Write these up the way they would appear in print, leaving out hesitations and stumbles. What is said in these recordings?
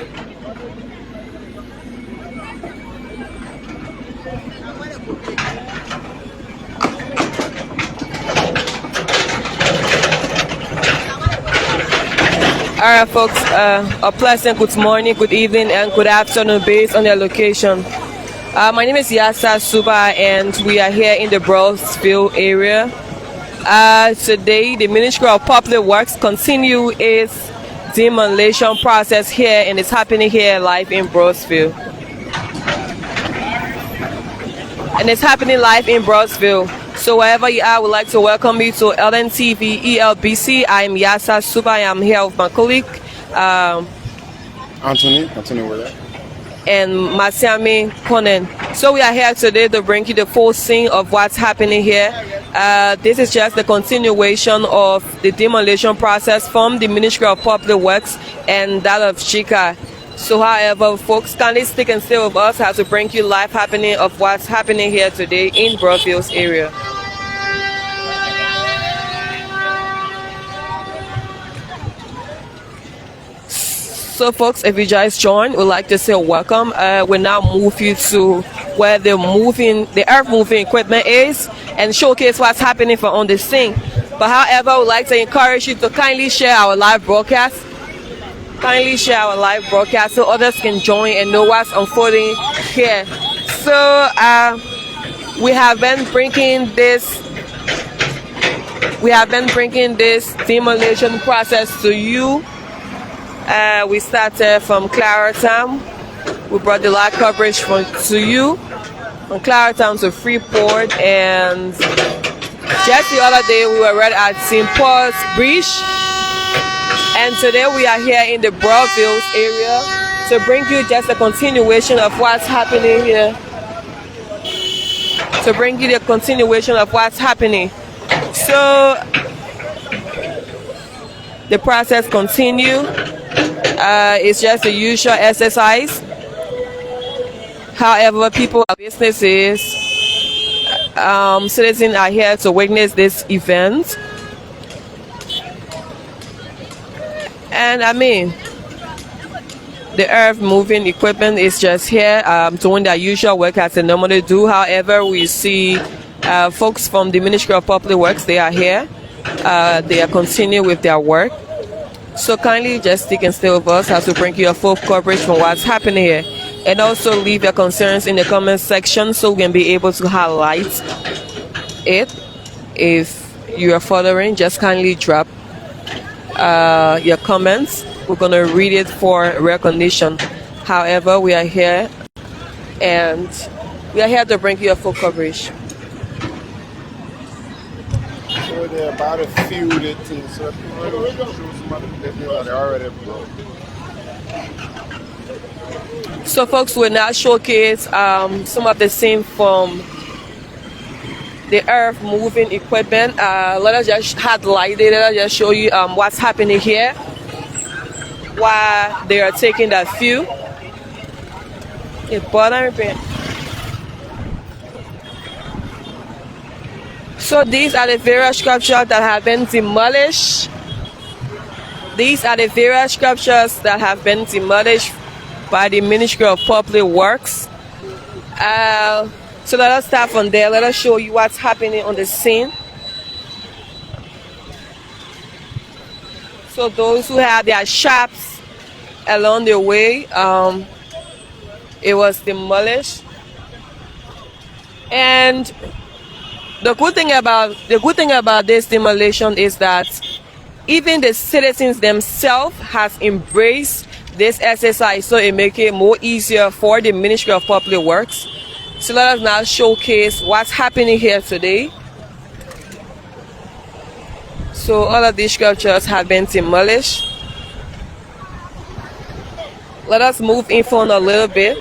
Alright, folks, a pleasant good morning, good evening, and good afternoon based on their location. My name is Yasa Suba, and we are here in the Brewerville area. Today, the Ministry of Public Works continue its demolition process here, and it's happening here live in Brewerville. And it's happening live in Brewerville. So wherever you are, I would like to welcome you to LNTV ELBC. I am Yasa Suba. I am here with my colleague Anthony Willa, and Masiami Konen. So we are here today to bring you the full scene of what's happening here. This is just the continuation of the demolition process from the Ministry of Public Works and that of Chica. So however, folks, kindly stick and stay with us as we bring you live happening of what's happening here today in Brewerville's area. So folks, if you just joined, we'd like to say welcome. We'll now move you to where the earth moving equipment is and showcase what's happening on the scene. But however, we'd like to encourage you to kindly share our live broadcast. Kindly share our live broadcast so others can join and know what's unfolding here. So we have been bringing this demolition process to you. We started from Claratown. We brought the live coverage to you from Claratown to Freeport, and just the other day we were right at St. Paul's Bridge, and today we are here in the Brewerville area to bring you just a continuation of what's happening here. So the process continues. It's just the usual exercise. However, people, businesses, citizens are here to witness this event. And I mean, the earth moving equipment is just here doing their usual work as they normally do. However, we see folks from the Ministry of Public Works, they are here. They are continuing with their work. So kindly just stick and stay with us as we bring you a full coverage from what's happening here. And also leave your concerns in the comment section so we can be able to highlight it. If you are following, just kindly drop your comments. We're going to read it for recognition. However, we are here and we are here to bring you a full coverage. so they're about to feud it too. So if you want to show some other business, they're already broke. So folks will now showcase some of the scene from the earth moving equipment. Let us just highlight it. Let us just show you what's happening here while they are taking that view. So these are the various structures that have been demolished. By the Ministry of Public Works. So let us start from there. Let us show you what's happening on the scene. So those who had their shops along the way, it was demolished. And the good thing about this demolition is that even the citizens themselves has embraced this exercise, so it makes it more easier for the Ministry of Public Works. So let us now showcase what's happening here today. So all of these structures have been demolished. Let us move in front a little bit.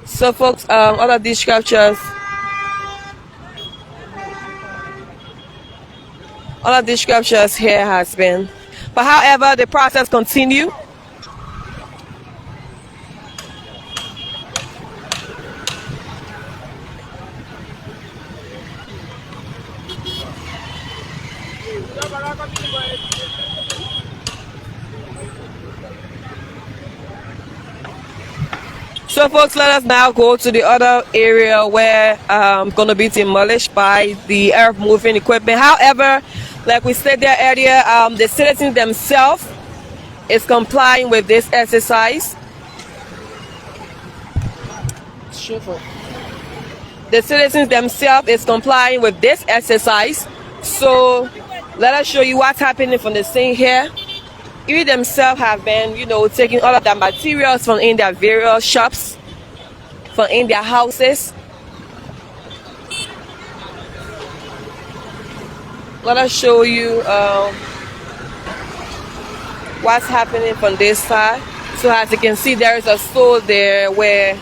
So folks, all of these structures here has been, but however, the process continues. So folks, let us now go to the other area where going to be demolished by the earth moving equipment. However, like we said there earlier, the citizens themselves is complying with this exercise. The citizens themselves is complying with this exercise. So let us show you what's happening from the scene here. You themselves have been, taking all of the materials from in their various shops, from in their houses. Let us show you what's happening from this side. So as you can see, there is a store there where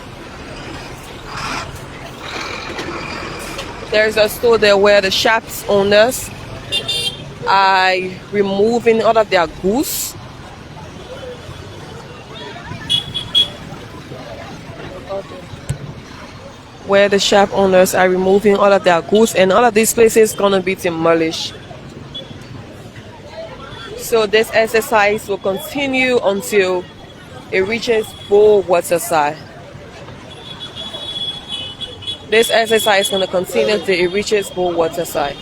the shop's owners are removing all of their goods. Where the shop owners are removing all of their goods, and all of these places gonna be demolished. So this exercise will continue until it reaches Bull Waterside. This exercise is gonna continue till it reaches Bull Waterside.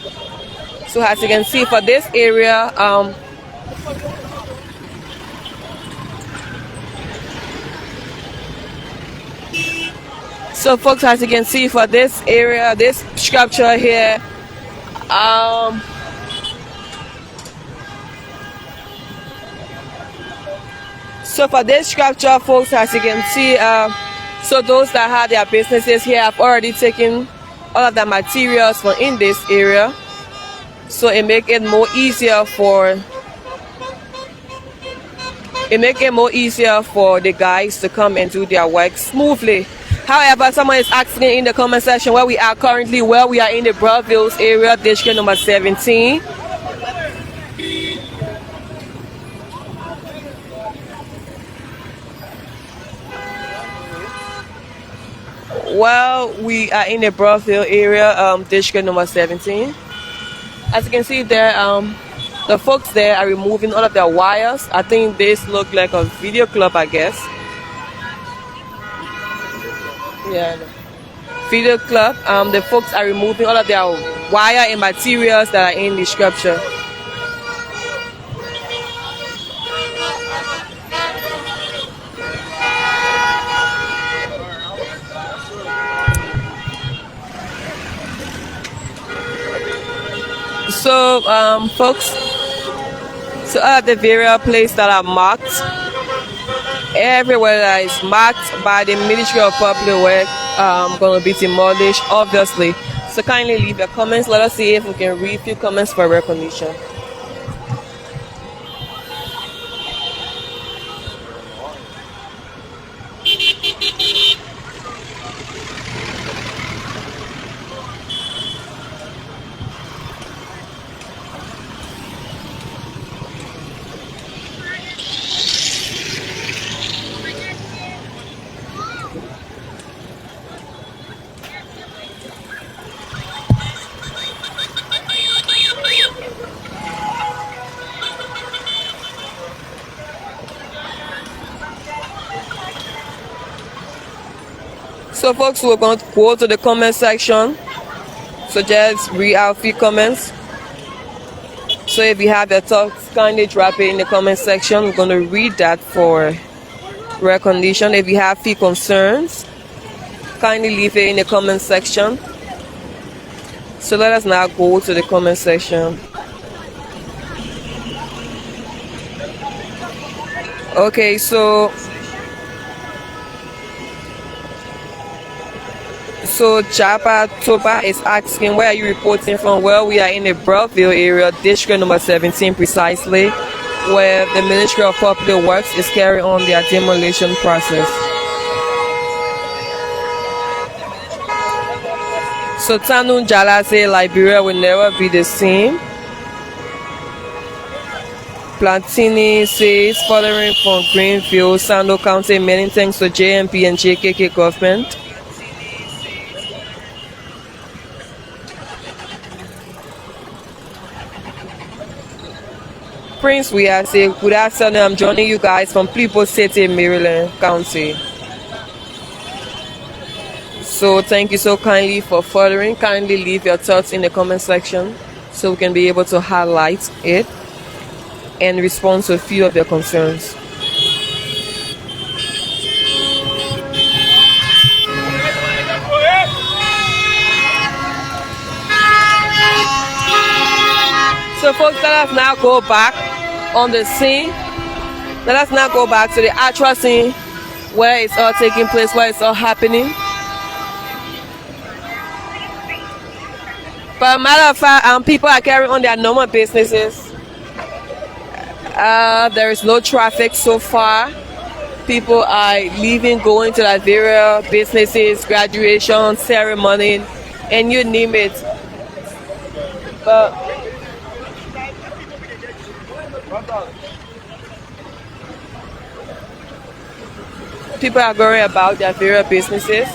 So as you can see for this area, so folks, as you can see for this area, this structure here, so for this structure, folks, as you can see, so those that have their businesses here have already taken all of the materials from in this area. So it make it more easier for the guys to come and do their work smoothly. However, someone is asking in the comment section where we are currently. Well, we are in the Brewerville area, district number 17. Well, we are in the Brewerville area, district number 17. As you can see there, the folks there are removing all of their wires. I think this look like a video club, I guess. Yeah, video club. The folks are removing all of their wire and materials that are in the structure. So, folks, so all of the various places that are marked, everywhere that is marked by the Ministry of Public Works, going to be demolished, obviously. So kindly leave your comments. Let us see if we can read a few comments for recognition. So folks, we're going to go to the comment section. So just read out a few comments. So if you have your thoughts, kindly drop it in the comment section. We're going to read that for recognition. If you have few concerns, kindly leave it in the comment section. So let us now go to the comment section. Okay, so Japa Toba is asking, where are you reporting from? Well, we are in the Brewerville area, district number 17 precisely, where the Ministry of Public Works is carrying on their demolition process. So Tanun Jala say Liberia will never be the same. Plantini says, following from Greenfield, Sando County, many thanks to JMP and JKK government. Prince, we are saying good afternoon. I'm joining you guys from People City, Maryland County. So thank you so kindly for following. Kindly leave your thoughts in the comment section so we can be able to highlight it and respond to a few of your concerns. So folks, let us now go back on the scene. Let us now go back to the actual scene where it's all taking place, where it's all happening. But matter of fact, people are carrying on their normal businesses. There is no traffic so far. People are leaving, going to their various businesses, graduation, ceremony, and you name it. But people are going about their various businesses.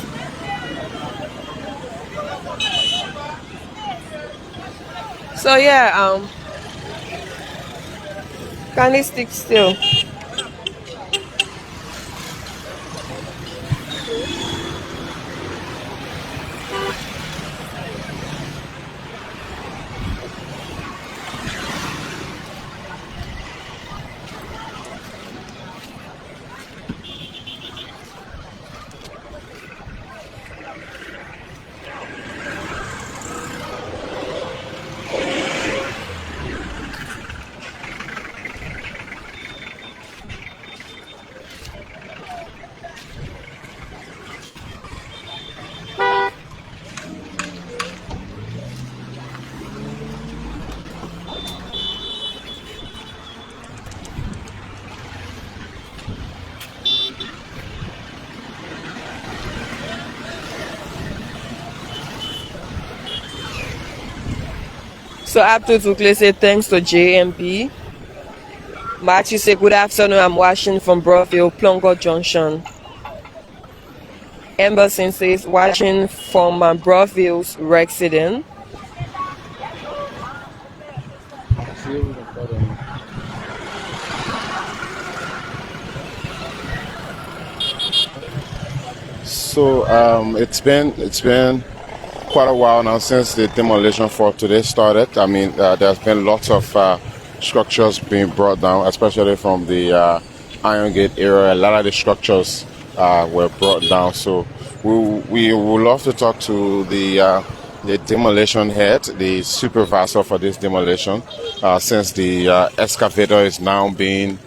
So yeah, kindly stick still. So Abdul Tukle say thanks to JMP. Matthew say good afternoon. I'm watching from Brewerville, Plongo Junction. Emberson says watching from Brewerville's Rexiden. So it's been quite a while now since the demolition for today started. I mean, there's been lots of structures being brought down, especially from the Iron Gate area. A lot of the structures were brought down. So we would love to talk to the demolition head, the supervisor for this demolition, since the excavator is now being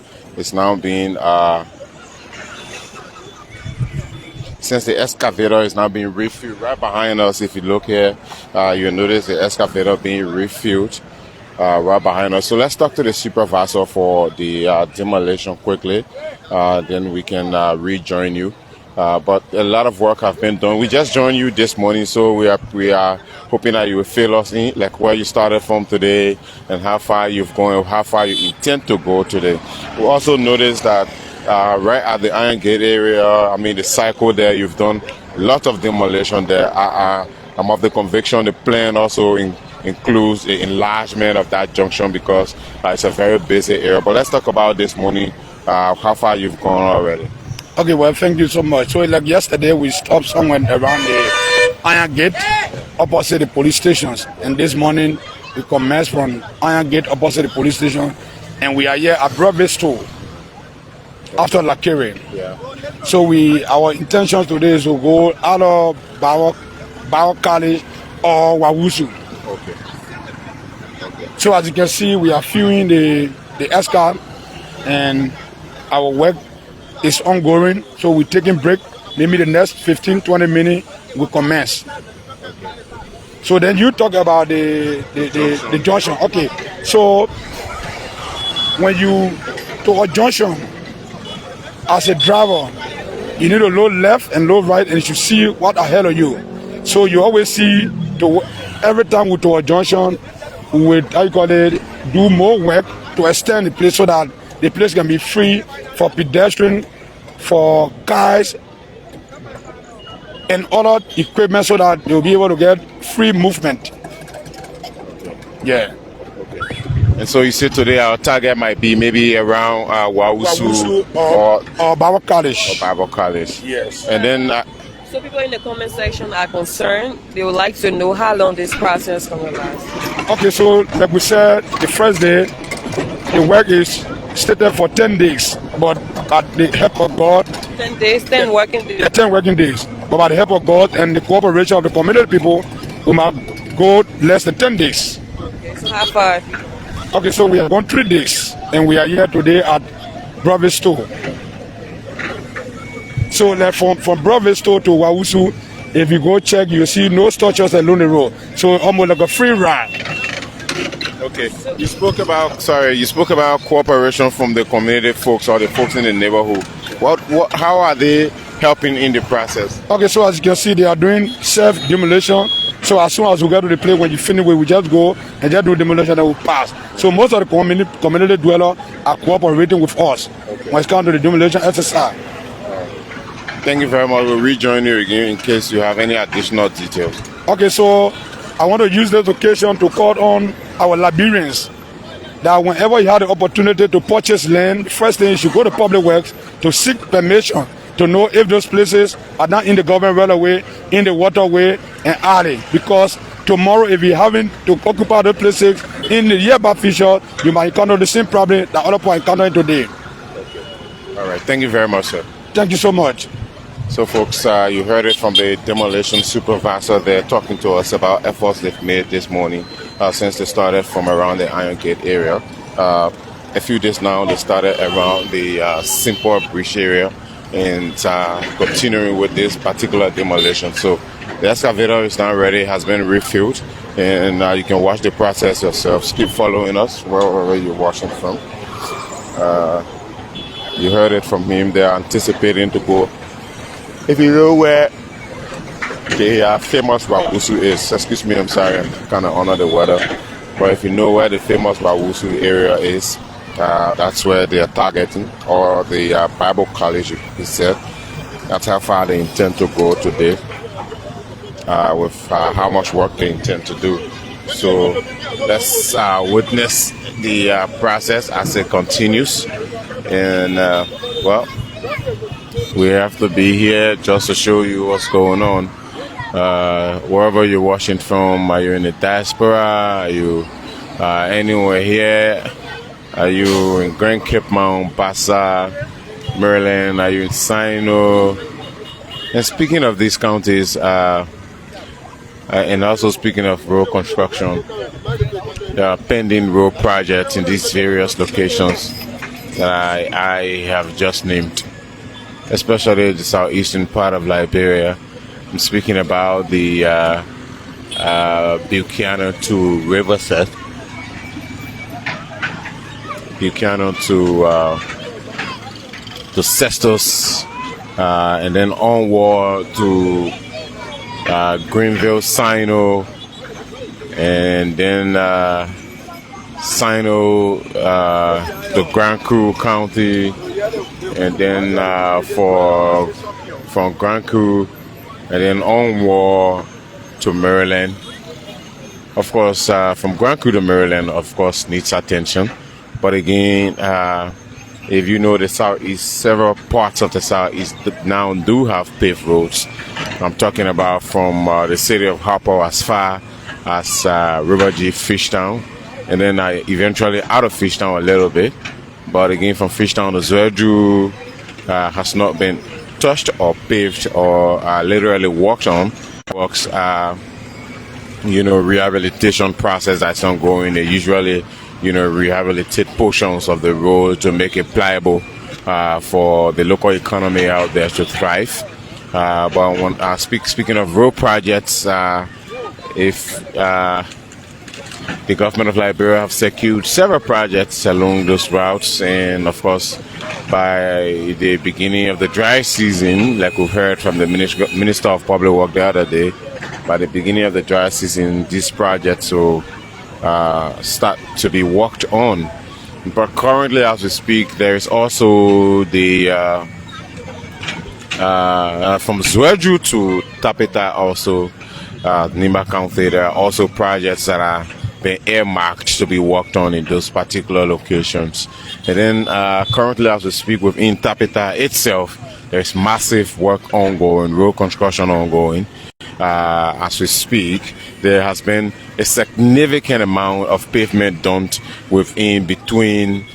since the excavator is now being refueled. Right behind us, if you look here, you'll notice the excavator being refueled right behind us. So let's talk to the supervisor for the demolition quickly, then we can rejoin you. But a lot of work have been done. We just joined you this morning, so we are hoping that you will fill us in, like where you started from today and how far you've gone, how far you intend to go today. We also noticed that right at the Iron Gate area, I mean the cycle there, you've done a lot of demolition there. I'm of the conviction the plan also includes the enlargement of that junction because it's a very busy area. But let's talk about this morning, how far you've gone already. Okay, well, thank you so much. So, like yesterday, we stopped somewhere around the Iron Gate, opposite the police stations. And this morning, we commenced from Iron Gate, opposite the police station. And we are here at Brewerville store, after Lakere. Yeah. So, our intention today is to go out of Boakai or Wawusu. Okay. So, as you can see, we are fueling the escort, and our work is ongoing, so we're taking break. Maybe the next 15-20 minutes we commence. So then you talk about the junction. Okay, so when you to a junction as a driver, you need to look left and look right, and you should see what ahead of you. So you always see every time we to a junction, we will do more work to extend the place so that the place can be free for pedestrians, for cars, and other equipment so that they'll be able to get free movement. Yeah. Okay. And so you said today our target might be maybe around Wawusu or Bible College. Bible College. Yes. And then So people in the comment section are concerned. They would like to know how long this process going to last. Okay, so like we said, the first day, the work is stated for 10 days, but at the help of God, 10 days, 10 working days. yeah, 10 working days. But by the help of God and the cooperation of the community people, we might go less than 10 days. Okay, so how far? Okay, so we have gone 3 days, and we are here today at Brewerville store. So like from Brewerville store to Wawusu, if you go check, you see no structures along the road. So almost like a free ride. okay, you spoke about cooperation from the community folks or the folks in the neighborhood. How are they helping in the process? Okay, so as you can see, they are doing self-demolition. So as soon as we get to the place, when you finish, we just go and just do demolition and we pass. So most of the community dwellers are cooperating with us when it comes to the demolition exercise. Thank you very much. We'll rejoin you again in case you have any additional details. Okay, so I want to use this occasion to call on our Liberians that whenever you have the opportunity to purchase land, the first thing you should go to Public Works to seek permission to know if those places are not in the government right away, in the waterway and alley. Because tomorrow, if you're having to occupy those places in the nearby future, you might encounter the same problem that other people are encountering today. All right. Thank you very much, sir. Thank you so much. So, folks, you heard it from the demolition supervisor there talking to us about efforts they've made this morning since they started from around the Iron Gate area. A few days now, they started around the Simple Bridge area and continuing with this particular demolition. So, the excavator is now ready, has been refilled, and you can watch the process yourself. Keep following us wherever you're watching from. You heard it from him. They're anticipating to go. If you know where the famous Wawusu is, excuse me, I'm sorry, I'm kind of under the weather. But if you know where the famous Wawusu area is, that's where they are targeting, or the Bible College, he said. That's how far they intend to go today, with how much work they intend to do. So let's witness the process as it continues. And, well, we have to be here just to show you what's going on. Wherever you're watching from, are you in the diaspora? Are you anywhere here? Are you in Grand Cape Mount, Bassa, Maryland? Are you in Sino? And speaking of these counties, and also speaking of road construction, there are pending road projects in these various locations that I have just named, especially the southeastern part of Liberia. I'm speaking about the Buchanan to Riverside, Buchanan to Cestus, and then onward to Greenville, Sino, and then Sino to Grand Cru County, and then from Grand Cru, and then onward to Maryland. Of course, from Grand Cru to Maryland, of course, needs attention. But again, if you know the southeast, several parts of the southeast now do have paved roads. I'm talking about from the city of Harper as far as River G, Fishtown, and then eventually out of Fishtown a little bit. But again, from Fishtown to Zwedru has not been touched or paved or literally worked on. Works, rehabilitation process that's ongoing. They usually, rehabilitate portions of the road to make it pliable for the local economy out there to thrive. But when speaking of road projects, if the government of Liberia have secured several projects along those routes, and of course, by the beginning of the dry season, like we heard from the Minister of Public Works the other day, by the beginning of the dry season, these projects will start to be worked on. But currently, as we speak, there is also the from Zwedru to Tapeta, also Nimba County, there are also projects that are been earmarked to be worked on in those particular locations. And then currently, as we speak, within Tapita itself, there's massive work ongoing, road construction ongoing. As we speak, there has been a significant amount of pavement dumped within between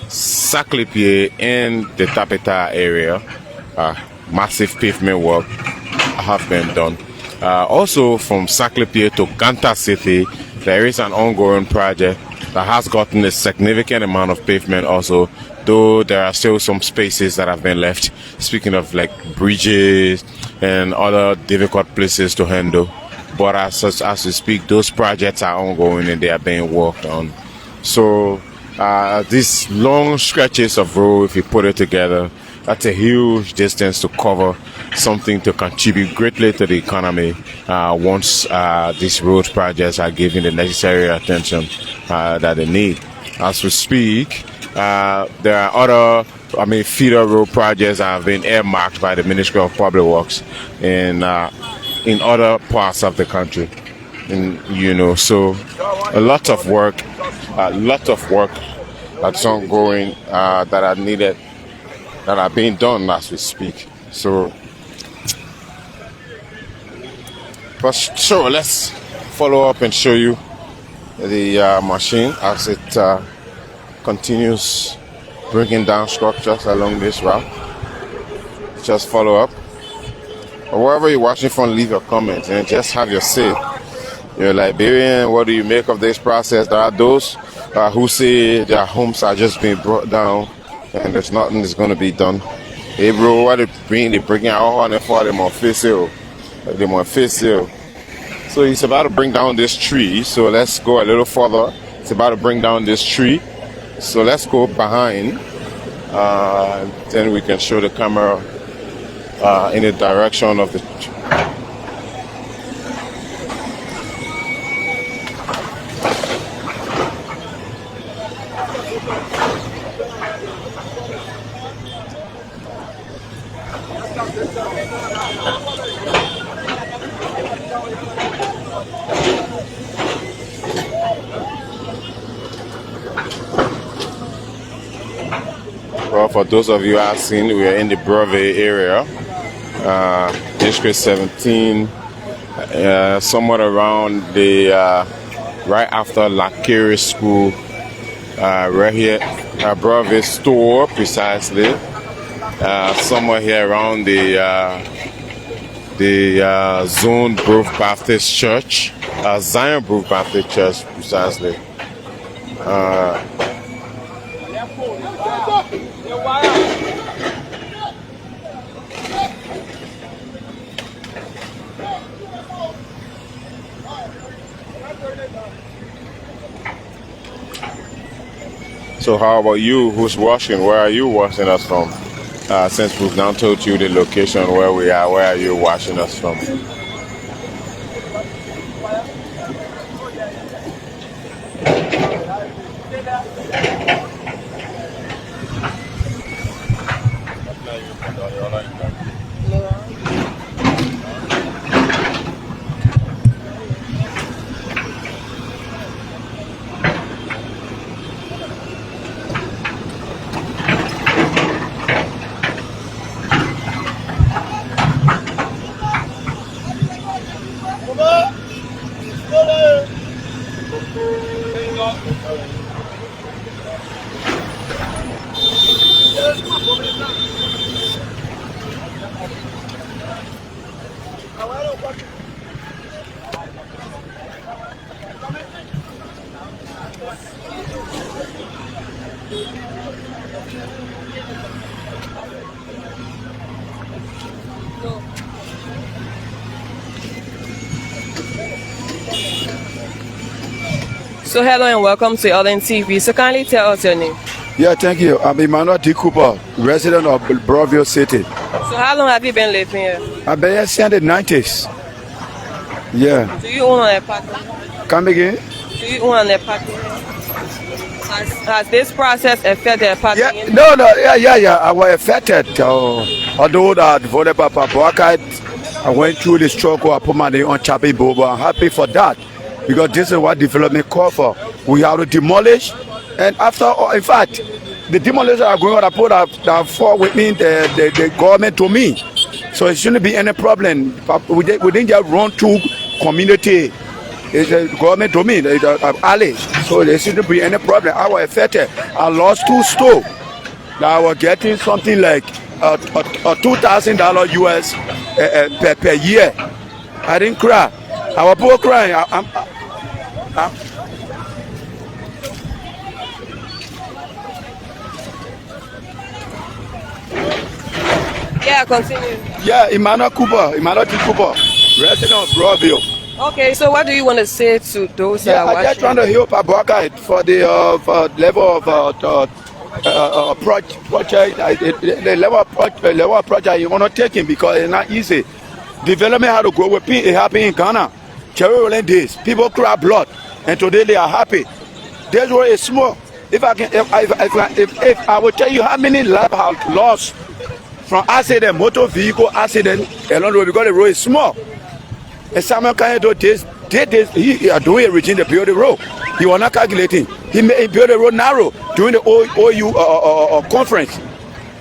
Saclipie and the Tapita area. Massive pavement work have been done. Also, from Saclipie to Ganta City, there is an ongoing project that has gotten a significant amount of pavement also, though there are still some spaces that have been left. Speaking of like bridges and other difficult places to handle. But as we speak, those projects are ongoing and they are being worked on. So these long stretches of road, if you put it together, that's a huge distance to cover, something to contribute greatly to the economy once these road projects are given the necessary attention that they need. As we speak, there are other, feeder road projects that have been earmarked by the Ministry of Public Works in other parts of the country. And, so a lot of work that's ongoing that are needed, that are being done as we speak. So, but sure, let's follow up and show you the machine as it continues breaking down structures along this route. Just follow up. Or wherever you're watching from, leave your comments and just have your say. You're Liberian, what do you make of this process? There are those who say their homes are just being brought down and there's nothing that's going to be done. Hey bro, what they bringing out and for them on face sale. So he's about to bring down this tree. So let's go a little further. It's about to bring down this tree. So let's go behind. Then we can show the camera in the direction of the tree. Well, for those of you who have seen, we are in the Brewerville area, District 17, somewhat around the right after Lakiri School, right here, Brewerville store precisely, somewhere here around the Zone Grove Baptist Church, Zion Grove Baptist Church precisely. So how about you? Who's watching? Where are you watching us from? Since we've now told you the location where we are, where are you watching us from? So hello and welcome to LN TV. So kindly tell us your name. Yeah, thank you. I'm Emmanuel D. Cooper, resident of Brewerville City. So how long have you been living here? I've been here since the 90s. Yeah. Do you own an apartment? Come again? Do you own an apartment? Has this process affected the apartment? Yeah, no, I was affected. Although I voted by Boakai, I went through the struggle. I put my name on Chabi Bobo. I'm happy for that. because this is what development call for. We have to demolish, and after all, in fact, the demolition are going on. I put that for with me the government to me, so it shouldn't be any problem. We didn't just run to community. It's a government to me, it's a alley, so there shouldn't be any problem. I was affected. I lost 2 stores. I was getting something like $2,000 US per year. I didn't cry. I was poor crying. Yeah, continue. Yeah, Emmanuel T. Cooper, resident of Brewerville. Okay, so what do you want to say to those that Yeah, are I'm watching? just trying to help Boakai for the level of project, the level of project you want to take in, because it's not easy. Development had to grow with people. It happened in Ghana. Cherry rolling days, people cry blood, and today they are happy. This road is small. If I will tell you how many lives have lost from accident, motor vehicle accident along the road, because the road is small. And Samuel Kanye do this, he doing reaching the build the road. He was not calculating. He built the road narrow during the OU conference.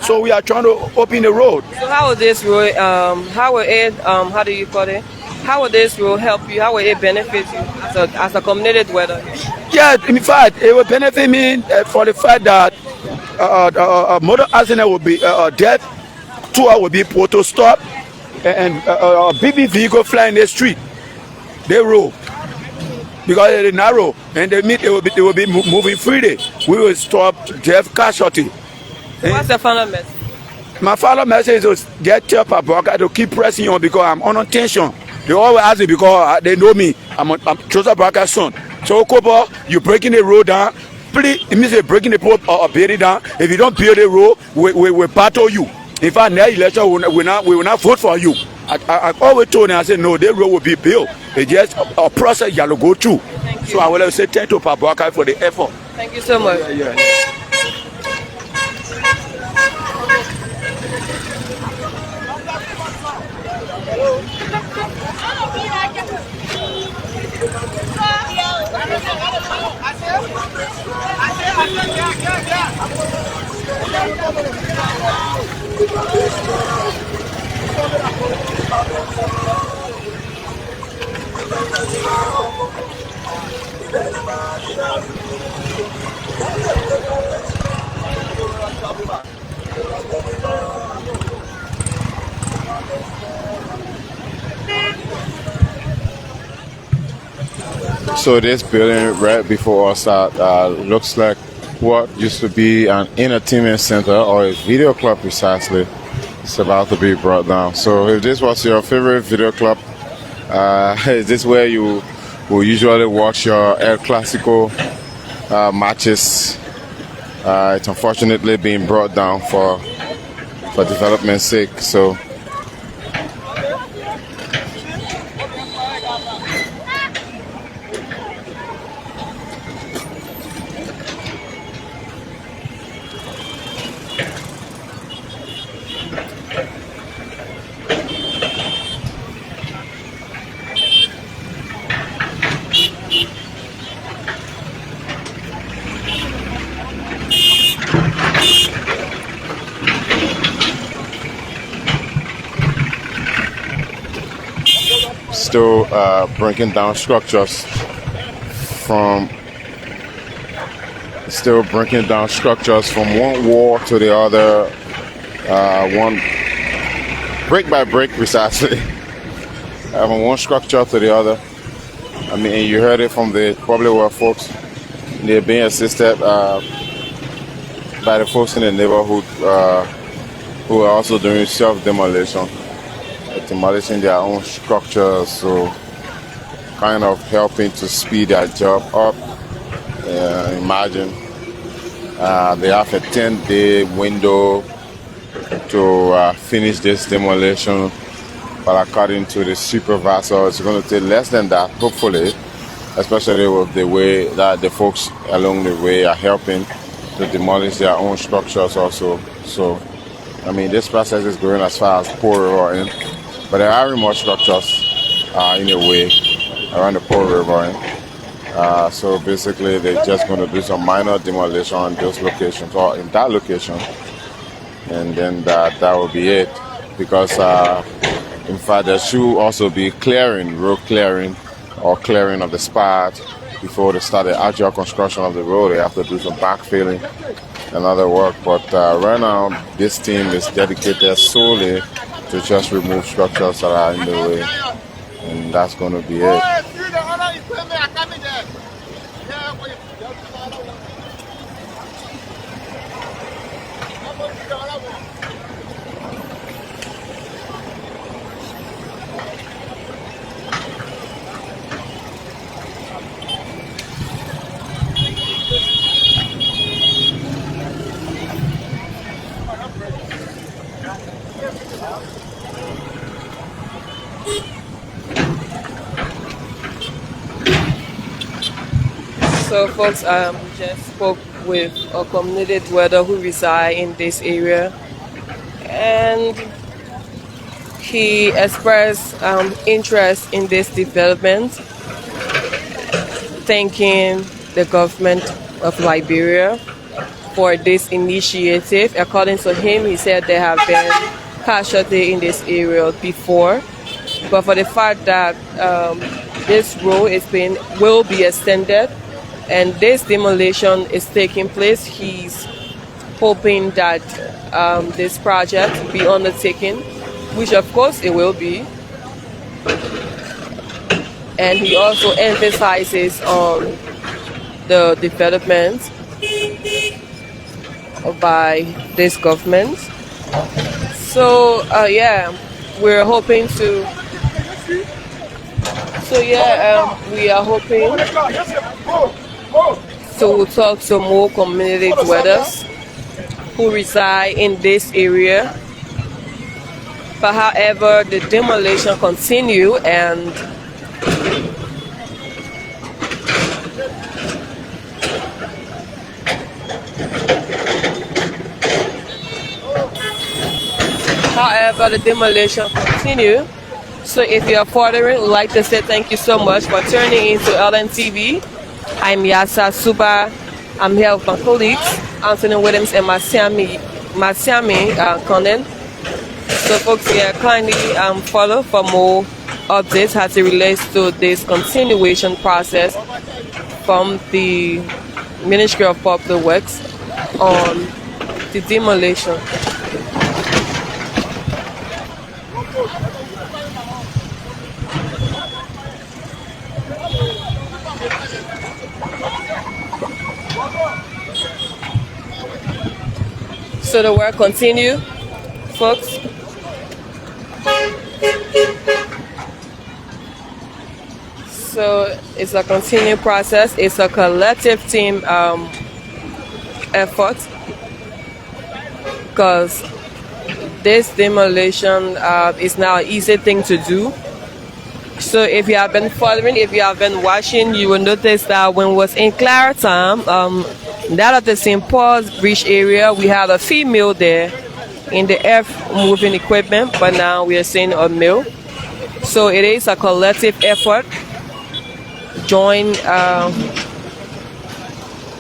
So we are trying to open the road. So how will this road, how will it, how do you call it? How will this road help you? How will it benefit you as a community dweller? Yeah, in fact, it will benefit me for the fact that motor accident will be death, tour will be photo stop, and BB vehicle flying the street, they roll because it is narrow, and they will be moving freely. We will stop death casualty. What's the final message? My final message is to get up about to keep pressing on, because I'm on tension. They always ask me because they know me. I'm Joseph Barker's son. So Kobo, you breaking the road down. Please, it means you're breaking the road or build it down. If you don't build the road, we battle you. In fact, next election we will not vote for you. I always told them, I said no, the road will be built. It's just a process you have to go through. So I will say thank you to Boakai for the effort. Thank you so much. Yeah. So this building right before us looks like what used to be an entertainment center or a video club precisely. It's about to be brought down. So if this was your favorite video club, is this where you will usually watch your El Clasico matches? It's unfortunately being brought down for development's sake. So still breaking down structures from one wall to the other, one brick by brick precisely, from one structure to the other. I mean, you heard it from the public work folks. They're being assisted by the folks in the neighborhood who are also doing self-demolition. Demolishing their own structures, so kind of helping to speed their job up. Imagine they have a 10-day window to finish this demolition, but according to the supervisor, it's going to take less than that, hopefully, especially with the way that the folks along the way are helping to demolish their own structures also. So, I mean, this process is going as far as Port Royal, but there are more structures in a way around the Pearl River. So basically, they're just going to do some minor demolition on those locations or in that location, and then that will be it. Because in fact, there should also be clearing, road clearing, or clearing of the spot before they start the actual construction of the road. They have to do some backfilling and other work. But right now, this team is dedicated solely to just remove structures that are in the way, and that's going to be it. So folks, we just spoke with a community dweller who reside in this area, and he expressed interest in this development, thanking the government of Liberia for this initiative. According to him, he said there have been casualties in this area before, but for the fact that this road will be extended and this demolition is taking place, he's hoping that this project will be undertaken, which of course it will be. And he also emphasizes on the development by this government. So yeah, we're hoping to. So yeah, we are hoping to talk to more community dwellers who reside in this area. But however, the demolition continue, and So if you are following, we'd like to say thank you so much for tuning in to LNTV. I'm Yasa Suba. I'm here with my colleagues, Anthony Williams and Masiami Conan. So folks, here kindly follow for more updates as it relates to this continuation process from the Ministry of Public Works on the demolition. So the work continue, folks. So it's a continued process. It's a collective team effort, because this demolition is now an easy thing to do. So if you have been following, if you have been watching, you will notice that when it was in Clara time, that of the St. Paul's Bridge area, we had a female there in the earth moving equipment, but now we are seeing a male. So it is a collective effort, joint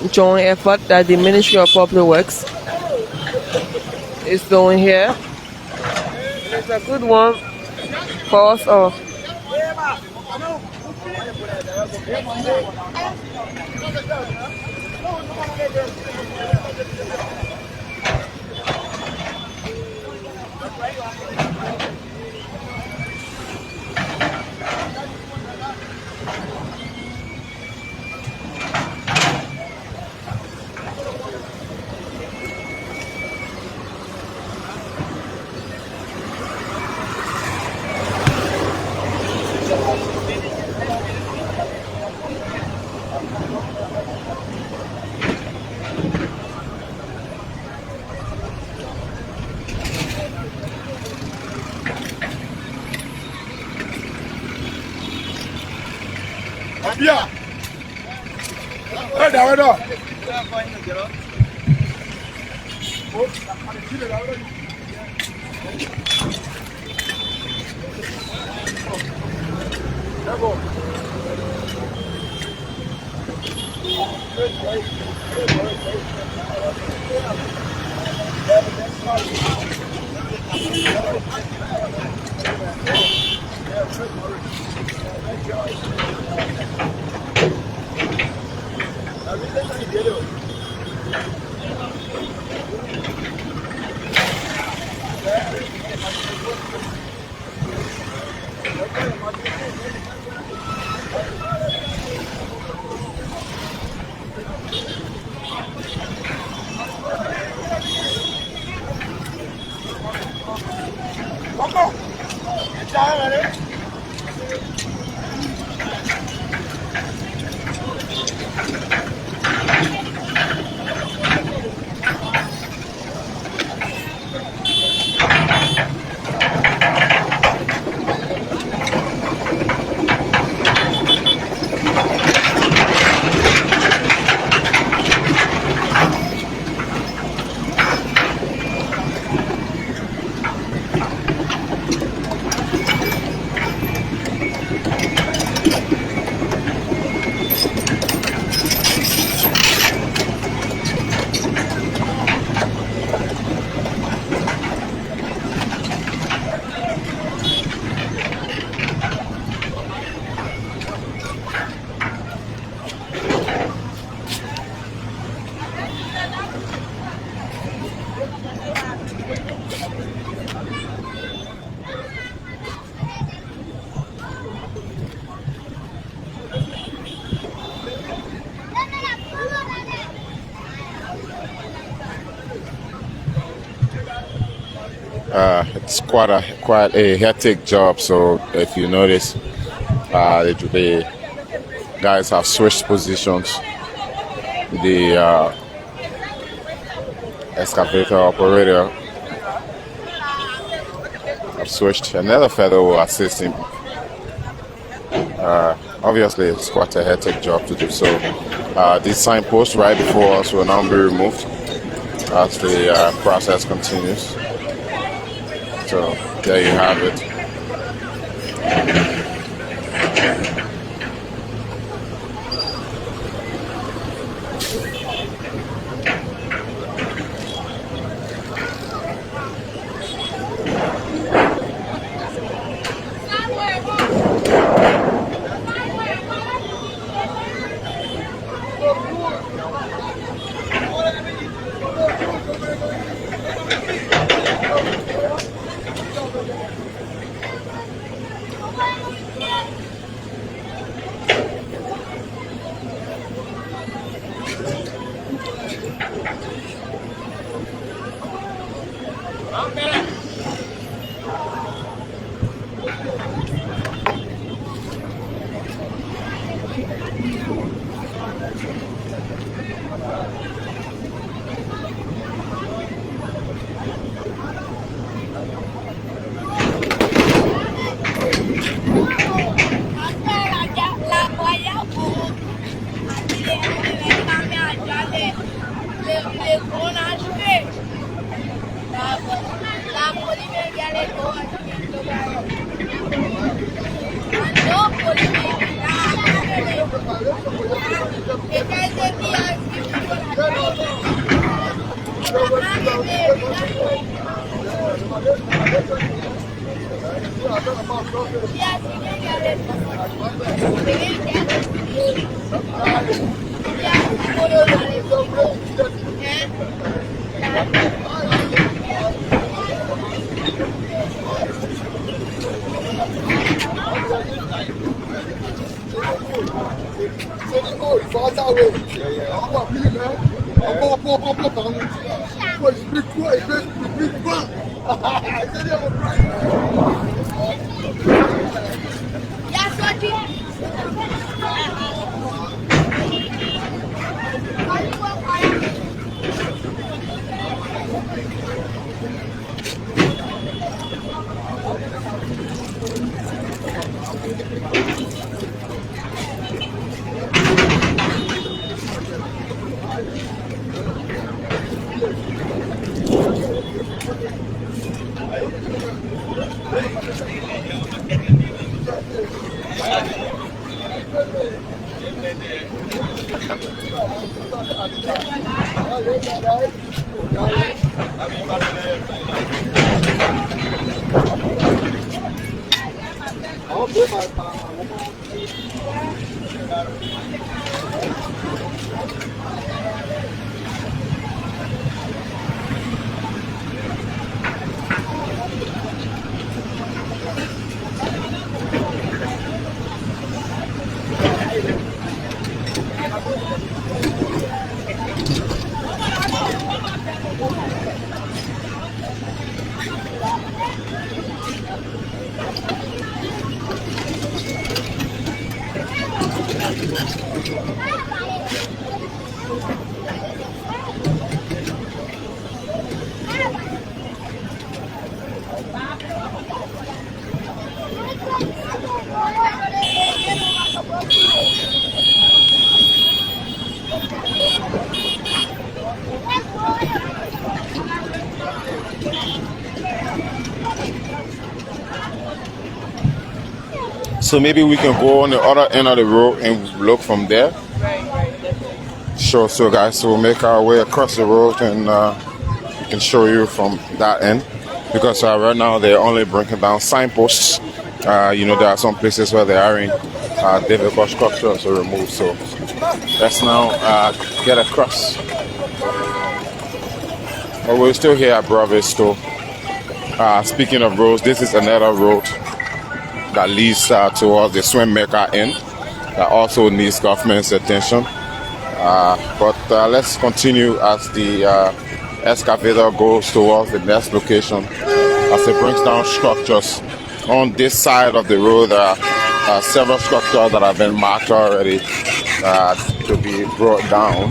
effort that the Ministry of Public Works is doing here. It's a good one for us all. Yeah. Wait up. It's quite a hectic job. So if you notice, the guys have switched positions. The excavator operator have switched. Another fellow will assist him. Obviously, it's quite a hectic job to do. So these signposts right before us will now be removed as the process continues. So there you have it. So maybe we can go on the other end of the road and look from there. Sure. So guys, so we'll make our way across the road and we can show you from that end. Because right now they're only breaking down signposts. You know, there are some places where they are in difficult structures to remove. So let's now get across. But we're still here at Brewerville store. Speaking of roads, this is another road that leads towards the swim mecca inn that also needs government's attention. But let's continue as the excavator goes towards the next location as it brings down structures. On this side of the road, there are several structures that have been marked already to be brought down,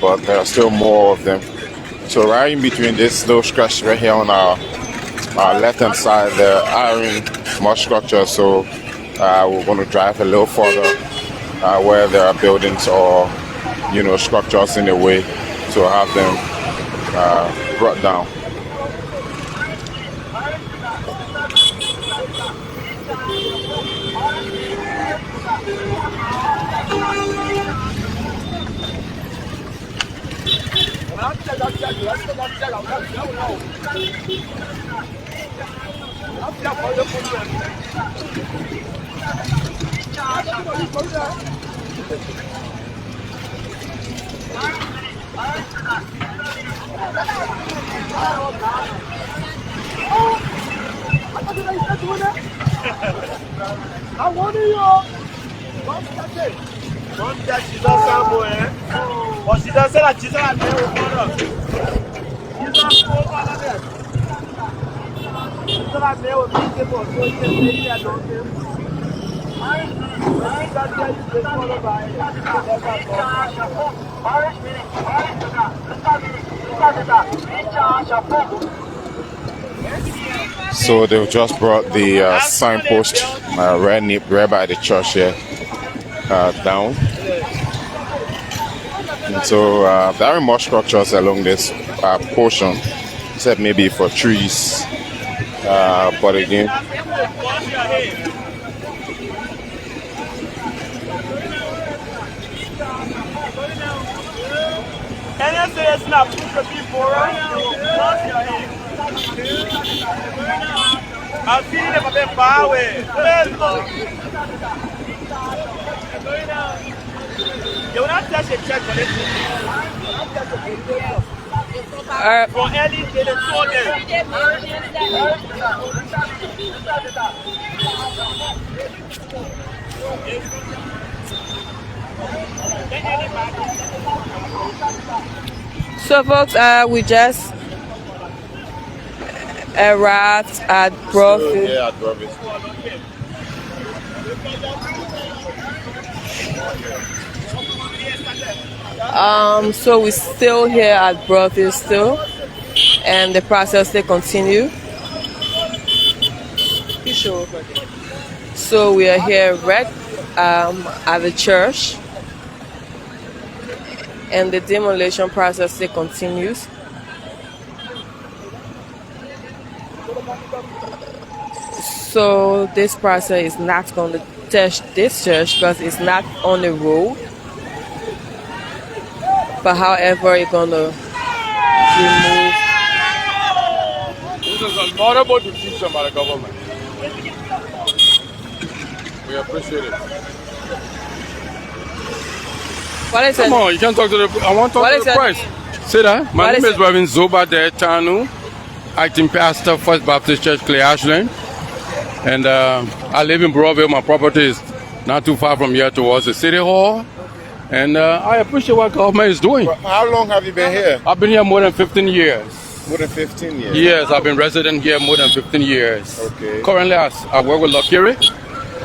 but there are still more of them. So right in between this little stretch right here on our left hand side, there are more structures. So we're going to drive a little further where there are buildings or structures in the way to have them brought down. So they've just brought the signpost right by the church here down. And so there are more structures along this portion, except maybe for trees. But again, so folks, we just arrived at Brewerville. yeah, at Brewerville. So we're still here at Brewerville still, and the process they continue. So we are here right at the church, and the demolition process still continues. So this process is not going to touch this church because it's not on the road. but however it's gonna remove. This is a laudable decision by the government. We appreciate it. What is Come it? on, you can talk to the. I want to What talk is to the your press. name? Say that. My What name is is it? Reverend Zoba De Tanu, acting pastor, First Baptist Church, Clay Ashland. And I live in Brewerville. My property is not too far from here towards the city hall. And I appreciate what government is doing. How long have you been here? I've been here more than 15 years. More than 15 years. Yes, I've been resident here more than 15 years. Okay. Currently, I work with Lakiri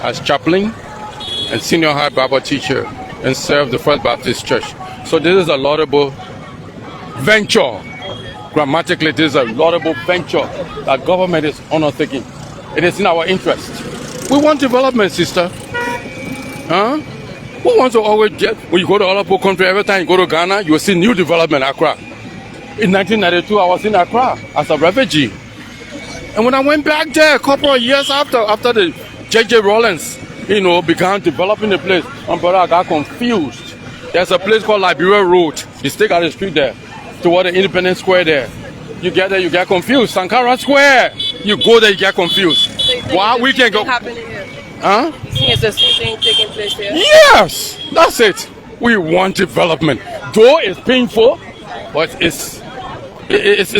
as chaplain and senior high Bible teacher and serve the First Baptist Church. So this is a laudable venture. Grammatically, this is a laudable venture that government is undertaking. It is in our interest. We want development, sister. Huh? We want to always get, when you go to other countries, every time you go to Ghana, you will see new development, Accra. In 1992, I was in Accra as a refugee. And when I went back there a couple of years after the J.J. Rawlins, began developing the place, my brother, I got confused. There's a place called Liberia Road. You stick out the street there, toward the Independence Square there. You get there, you get confused. Sankara Square, you go there, you get confused. Why we can go? Happening here. Huh? You think it's the same thing taking place here? Yes, that's it. We want development. Though it's painful, but it's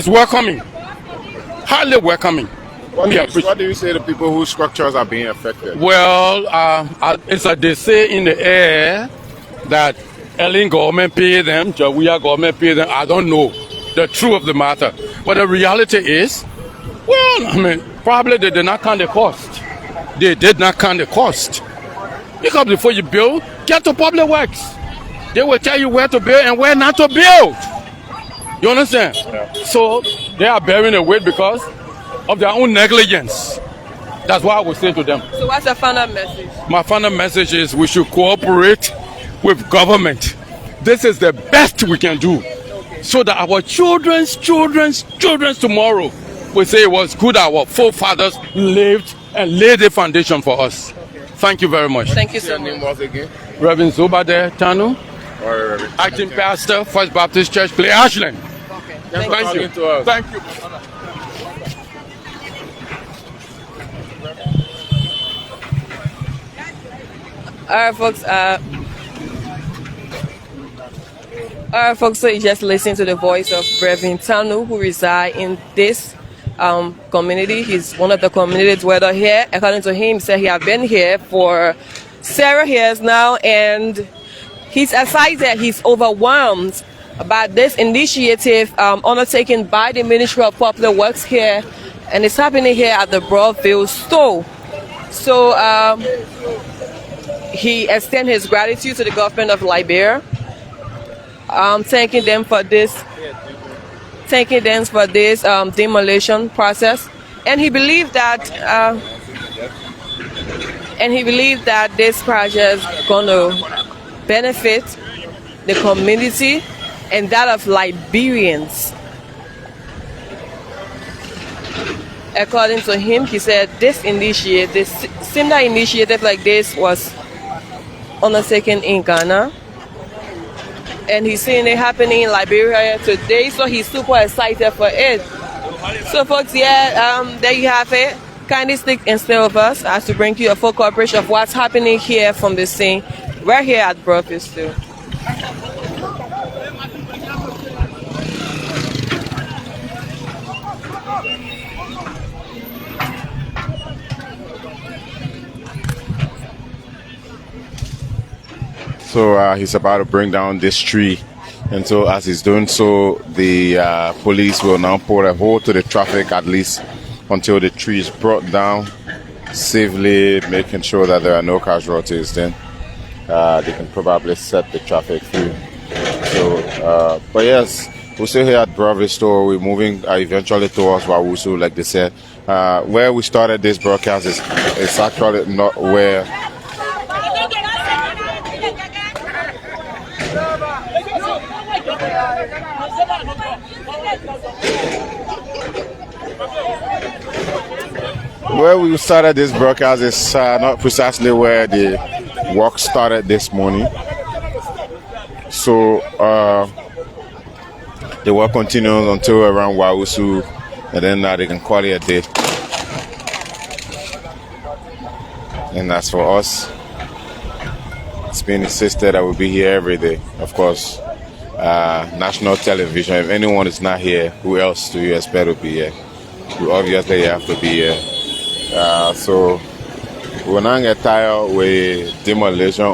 welcoming. Highly welcoming. What do you say to people whose structures are being affected? Well, they say in the air that Ellen government pay them, Jawia government pay them. I don't know the truth of the matter. But the reality is, probably they did not count the cost. They did not count the cost. Because before you build, get to public works. They will tell you where to build and where not to build. You understand? Yeah. So they are bearing the weight because of their own negligence. That's what I would say to them. So what's the final message? My final message is we should cooperate with government. This is the best we can do. So that our children's tomorrow will say it was good our forefathers lived and laid the foundation for us. Thank you very much. Thank you so much. Your name was again? Reverend Zoba De Tanu, acting pastor, First Baptist Church, Clay Ashland. Okay. Thank you. Thank you. Alright, folks, so you just listen to the voice of Reverend Tanu, who reside in this community. He's one of the community dwellers here. According to him, he said he has been here for several years now, and he's excited, he's overwhelmed by this initiative undertaken by the Ministry of Public Works here, and it's happening here at the Brewerville store. So he extends his gratitude to the government of Liberia, thanking them for this demolition process, and he believed that this project is going to benefit the community and that of Liberians. According to him, he said similar initiative like this was undertaken in Ghana, and he's seeing it happening in Liberia today, so he's super excited for it. So folks, there you have it. Kindly stick and stay with us as to bring you a full coverage of what's happening here from the scene. We're here at Brewerville still. So he's about to bring down this tree, and so as he's doing so, the police will now put a hold to the traffic, at least until the tree is brought down safely, making sure that there are no casualties. Then they can probably set the traffic free. So, but yes, we're still here at Brewerville store. We're moving eventually towards Wawusu, like they said. Where we started this broadcast is actually not where. Where we started this broadcast is not precisely where the work started this morning. So the work continues until around Wausu, and then they can call it a day. And as for us, it's been insisted that we'll be here every day. Of course, national television. If anyone is not here, who else do you expect to be here? You obviously have to be here. So we're not get tired with demolition.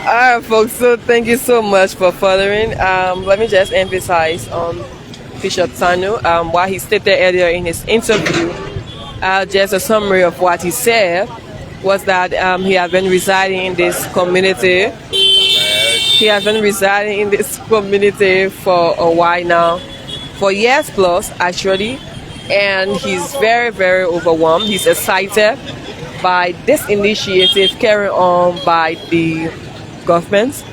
Alright, folks, so thank you so much for following. Let me just emphasize on Bishop Tanu. What he stated earlier in his interview, just a summary of what he said was that he has been residing in this community. He has been residing in this community for a while now, for years plus actually, and he's very, very overwhelmed. He's excited by this initiative carried on by the government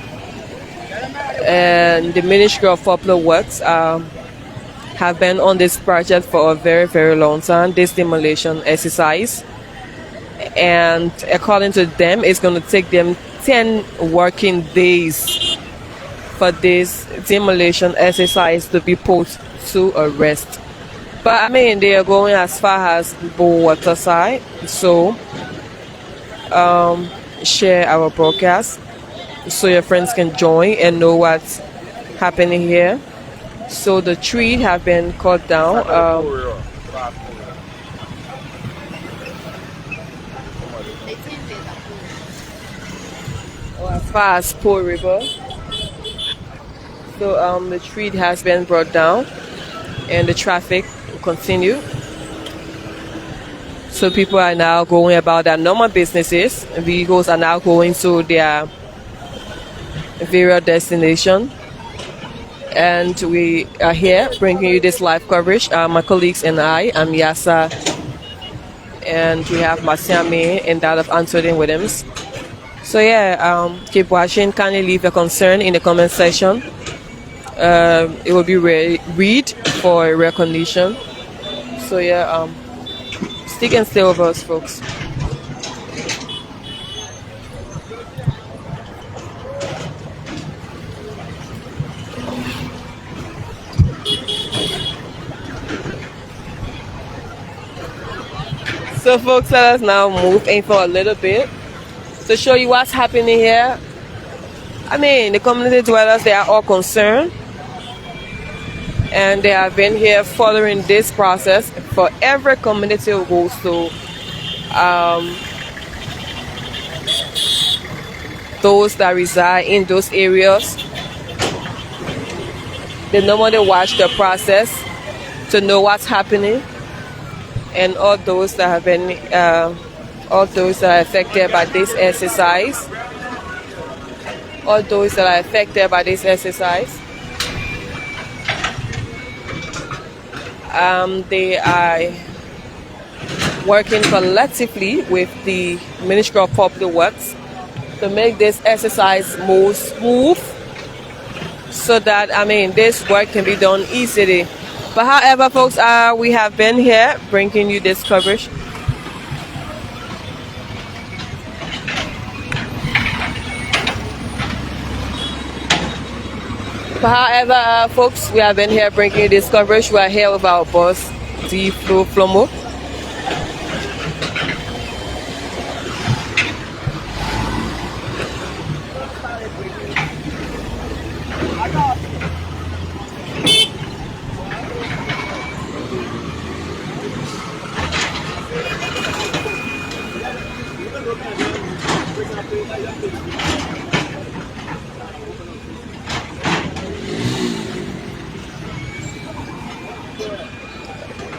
and the Ministry of Popular Works. Have been on this project for a very, very long time, this demolition exercise. And according to them, it's going to take them 10 working days for this demolition exercise to be put to a rest. But I mean, they are going as far as Boakai, so share our broadcast so your friends can join and know what's happening here. So the tree have been cut down. As far as Poor River. So the tree has been brought down and the traffic will continue. So people are now going about their normal businesses. Vehicles are now going to their various destinations. And we are here bringing you this live coverage. My colleagues and I'm Yasa, and we have Masiame and that of Anthony Williams. So yeah, keep watching. Kindly leave a concern in the comment section. It will be read for recognition. So yeah, stick and stay with us, folks. So folks, let us now move in for a little bit to show you what's happening here. I mean, the community dwellers, they are all concerned, and they have been here following this process. For every community who goes to those that reside in those areas, they normally watch the process to know what's happening. And all those that have been, all those that are affected by this exercise, they are working collectively with the Ministry of Public Works to make this exercise more smooth, so that, I mean, this work can be done easily. But however, folks, we have been here bringing you this coverage. But however, folks, we have been here bringing you this coverage. We are here with our boss, D. Flomo.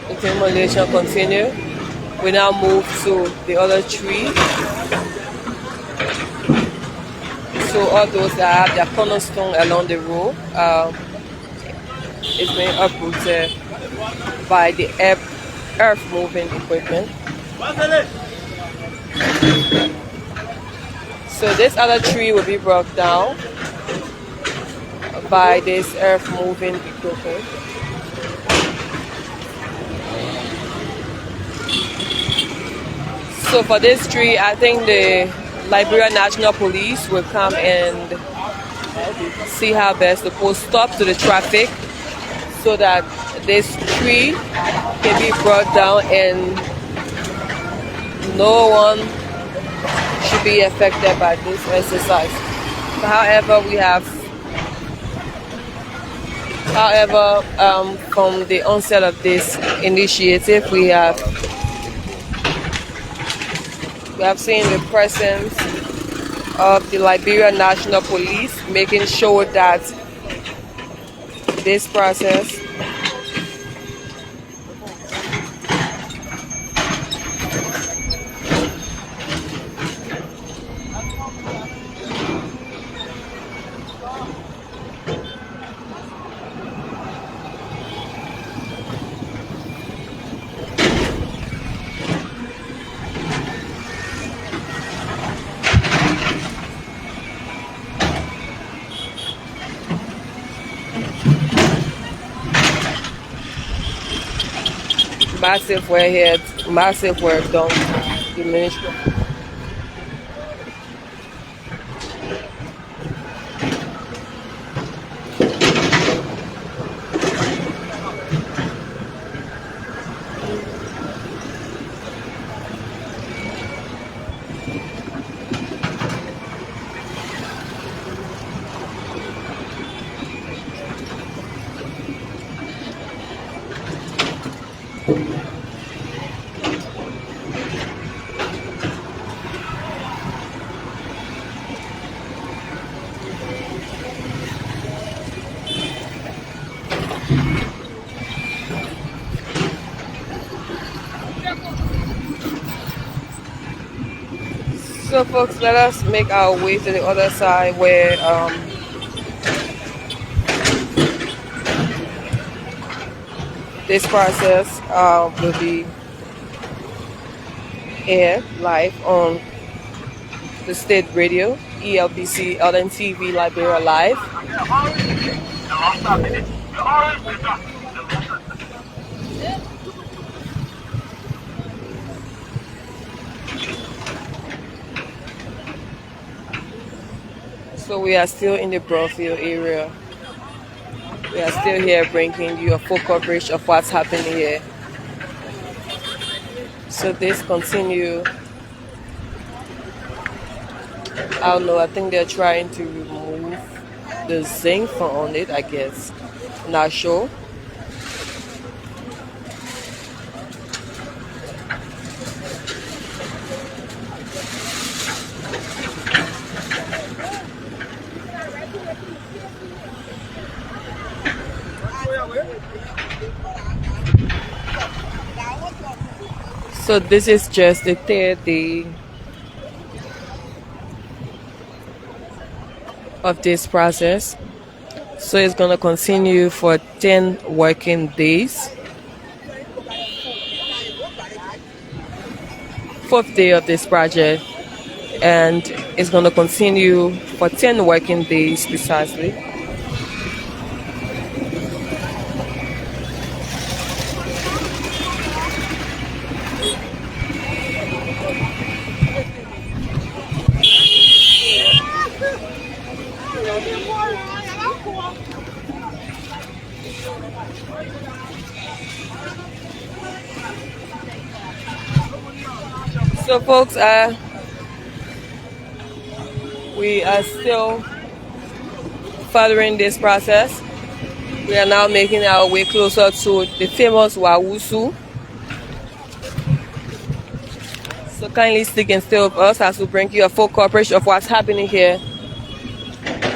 The demolition continue. We now move to the other tree. So all those that have their cornerstone along the road is being uprooted by the earth moving equipment. So this other tree will be brought down by this earth moving equipment. So for this tree, I think the Liberia National Police will come and see how best to put stop to the traffic so that this tree can be brought down and no one should be affected by this exercise. However, from the onset of this initiative, we have seen the presence of the Liberia National Police making sure that this process massive work done. The ministry. So folks, let us make our way to the other side where this process will be aired live on the state radio, ELBC, LNTV, Liberia Live. So we are still in the Brewerville area. We are still here bringing you a full coverage of what's happening here. So this continue. I don't know, I think they're trying to remove the zinc from on it, I guess. Not sure. So this is just the third day of this process. So it's going to continue for 10 working days. Fourth day of this project, and it's going to continue for 10 working days precisely. So folks, we are still furthering this process. We are now making our way closer to the famous Wawusu. So kindly stick and stay with us as we bring you a full coverage of what's happening here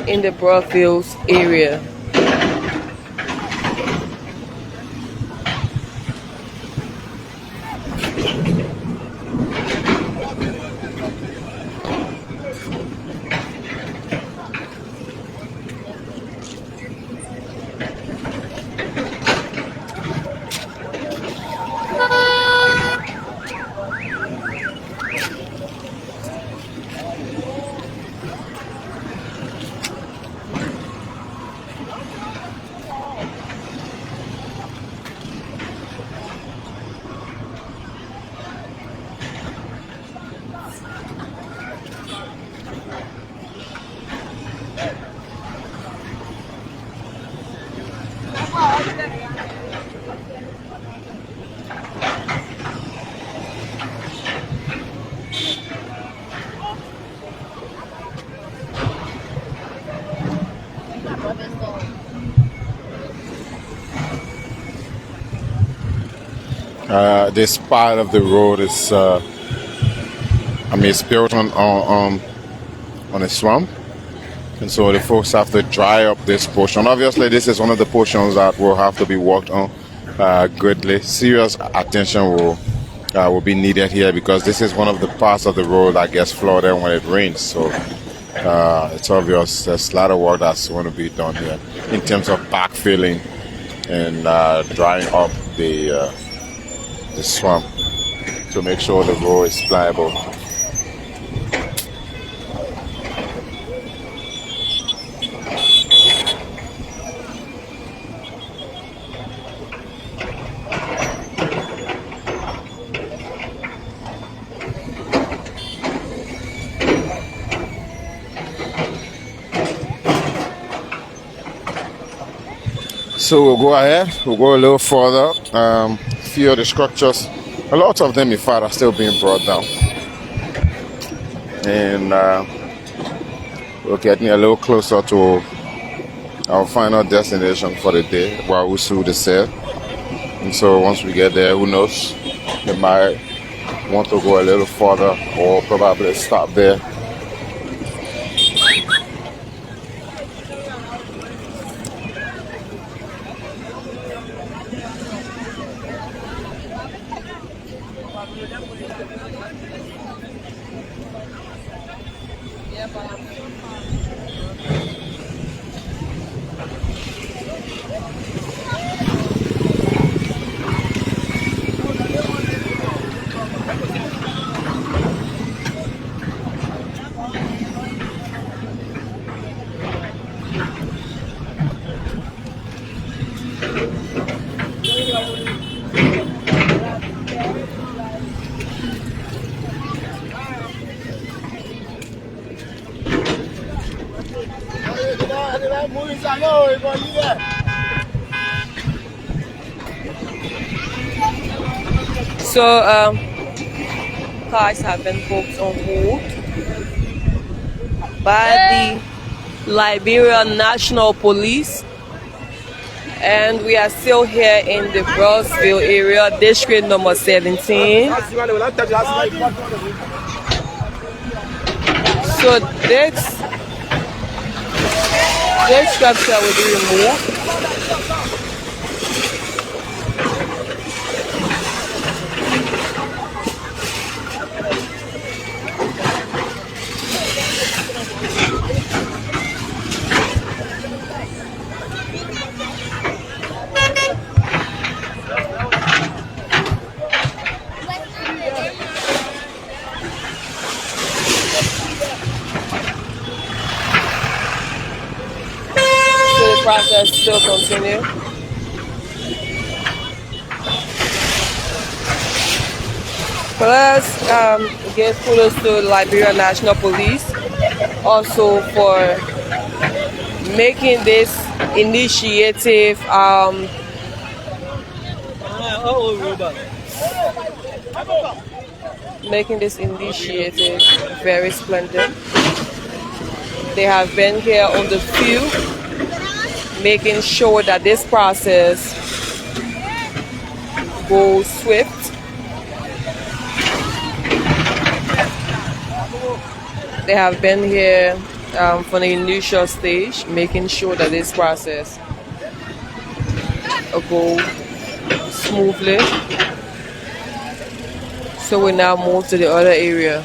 in the Brewerville area. This part of the road is, it's built on a swamp, and so the folks have to dry up this portion. Obviously, this is one of the portions that will have to be worked on greatly. Serious attention will be needed here because this is one of the parts of the road that gets flooded when it rains. So it's obvious there's a lot of work that's going to be done here in terms of backfilling and drying up the swamp to make sure the road is pliable. So we'll go ahead, we'll go a little further. Few of the structures, a lot of them in fact are still being brought down. And we're getting a little closer to our final destination for the day, Wausu the said. And so once we get there, who knows, they might want to go a little further or probably stop there. So, cars have been put on hold by the Liberia National Police, and we are still here in the Brewerville area, district number 17. So this structure will be removed. Process still continue. Let's give kudos to Liberia National Police also for making this initiative very splendid. They have been here on the field, making sure that this process goes swift. They have been here for the initial stage, making sure that this process goes smoothly. So we now move to the other area.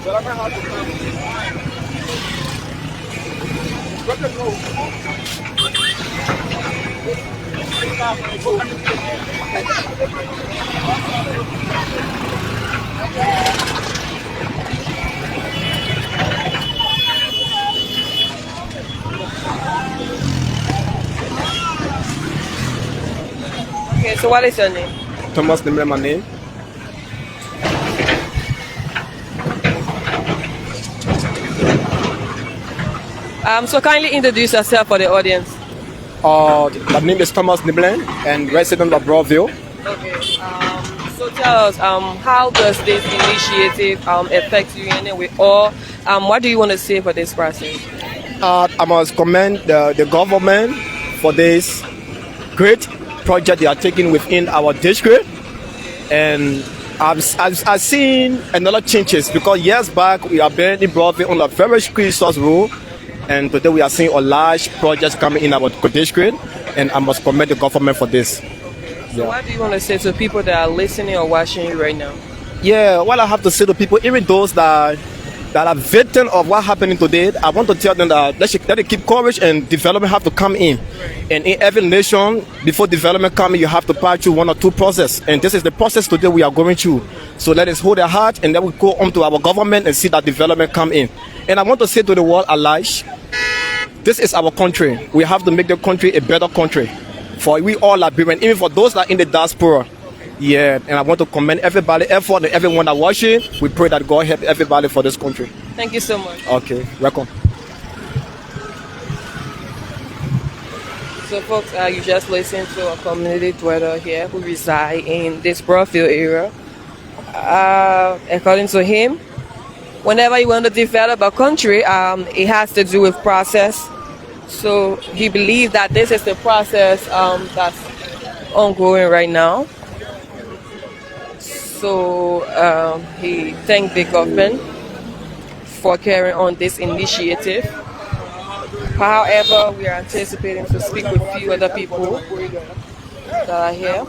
Okay, so what is your name? Thomas Nimble, my name. So kindly introduce yourself for the audience. My name is Thomas Niblen and resident of Brewerville. Okay. So tell us, how does this initiative affect you in any way, or what do you want to say for this process? I must commend the government for this great project they are taking within our district. And I've seen another changes because years back we have been in Brewerville on a very resource road. And today we are seeing a large project coming in our district, and I must commend the government for this. So what do you want to say to people that are listening or watching you right now? Yeah, what I have to say to people, even those that are victims of what happening today, I want to tell them that let them keep courage, and development have to come in. And in every nation, before development comes in, you have to pass through one or two processes. And this is the process today we are going through. So let us hold our heart, and then we go on to our government and see that development come in. And I want to say to the world at large, this is our country. We have to make the country a better country. For we all Liberians, even for those that are in the diaspora. Yeah, and I want to commend everybody, effort, and everyone that watching. We pray that God help everybody for this country. Thank you so much. Okay, welcome. So folks, you just listened to a community dweller here who reside in this Brewerville area. According to him, whenever you want to develop a country, it has to do with process. So he believes that this is the process that's ongoing right now. So he thanked the government for carrying on this initiative. However, we are anticipating to speak with a few other people that are here.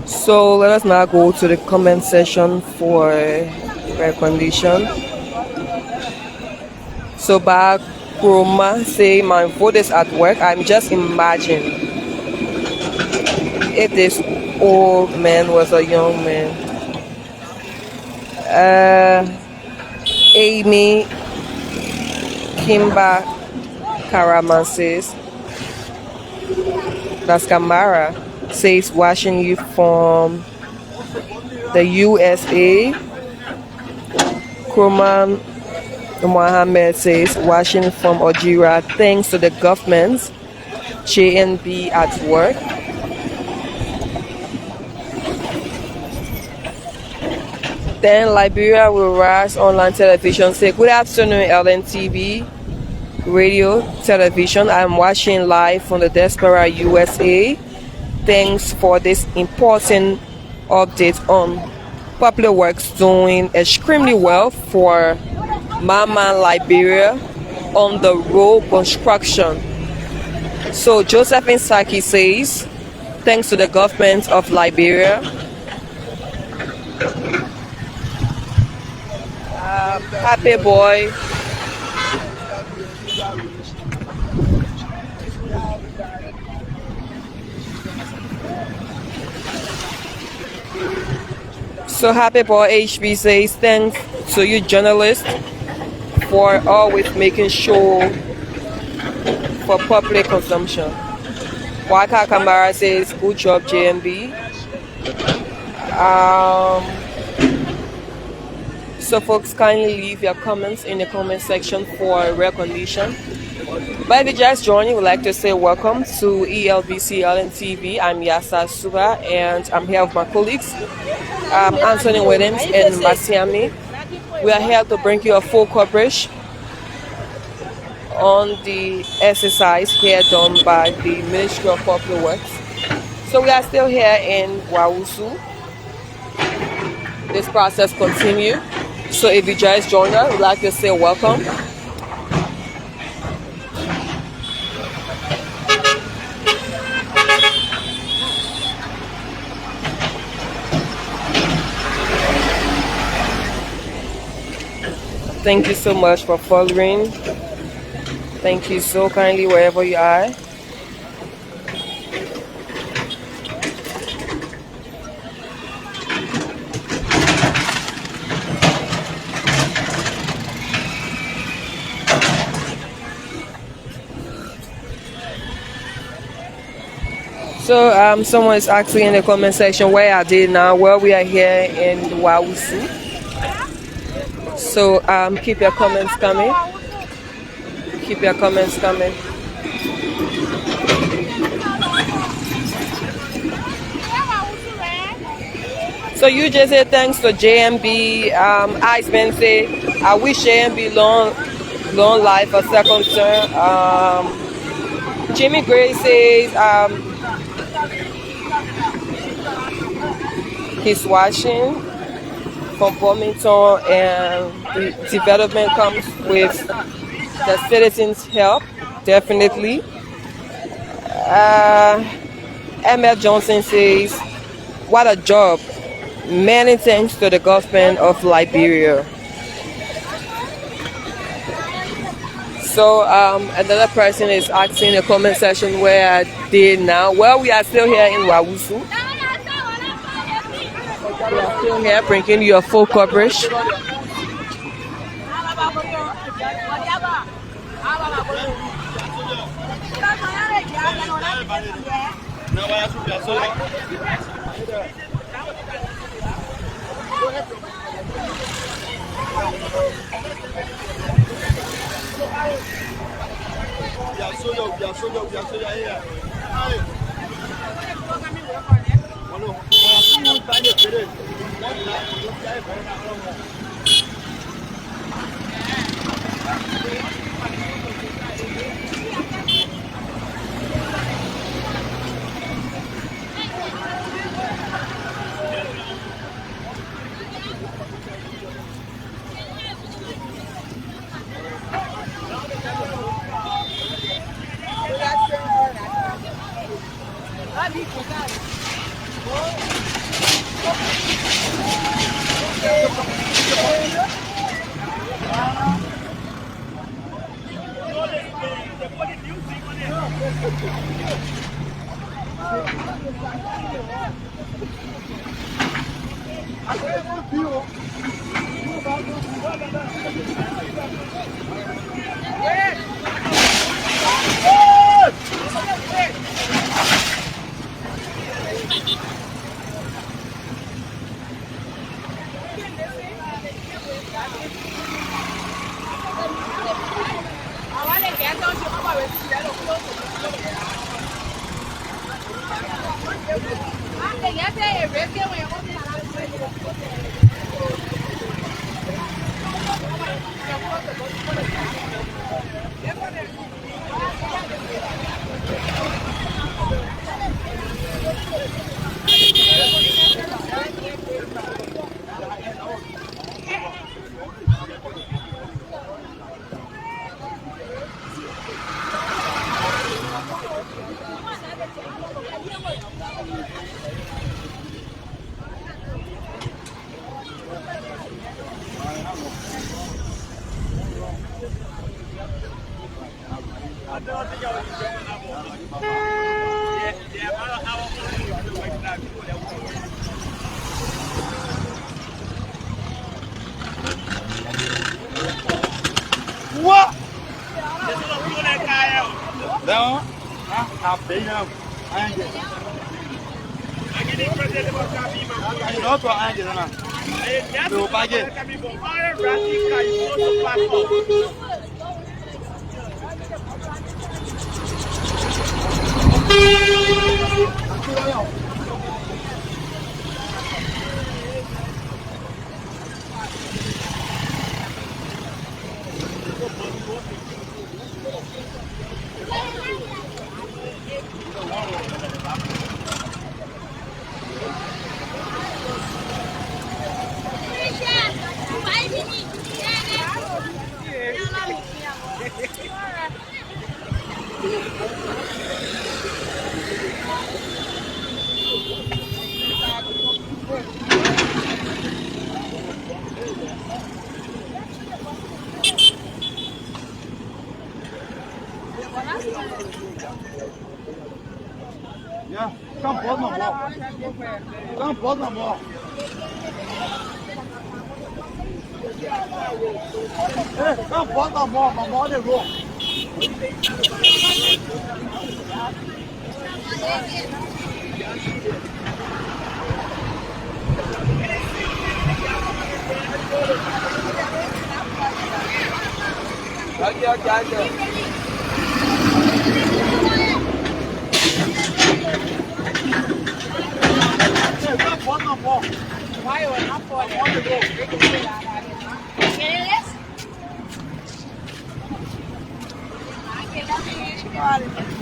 So let us now go to the comment section for recommendation. So back Chroma say my vote is at work. I'm just imagine if this old man was a young man. Amy Kimba Karaman says that's Kamara says watching you from the USA. Kroman Mohammed says watching from Algeria. Thanks to the government, JNB at work. Then Liberia will rise online television. Say good afternoon, LNTV radio television. I'm watching live from the Diaspora USA. Thanks for this important update on Popular Works doing extremely well for Mama Liberia on the road construction. So Josephine Saki says, thanks to the government of Liberia. Happy boy. So Happy Boy HB says, thanks to you journalists for always making sure for public consumption. Waka Kamara says, good job JMB. So folks, kindly leave your comments in the comment section for recognition. But if you just joined, we'd like to say welcome to ELBC LNTV. I'm Yasa Suba and I'm here with my colleagues, Anthony Williams and Masiami. We are here to bring you a full coverage on the exercise here done by the Ministry of Popular Works. So we are still here in Wawusu. This process continues. So if you just joined us, we'd like to say welcome. Thank you so much for following. Thank you so kindly wherever you are. So someone is asking in the comment section where are they now? Well, we are here in Wawusu. So keep your comments coming. Keep your comments coming. So you just say thanks to JMB. Iceman say I wish JMB long life a second term. Jimmy Gray says he's watching from Wilmington and the development comes with the citizens' help, definitely. ML Johnson says, what a job. Many thanks to the government of Liberia. So another person is asking in the comment section where are they now? Well, we are still here in Wawusu. We are still here bringing you a full coverage. What? Não, a pena, Angel. Não, tô Angel, não. Eu paguei. Yeah, come pause my ball. Come pause my ball. Hey, come pause my ball. My ball is wrong. Hey, come pause my ball. Why are you not for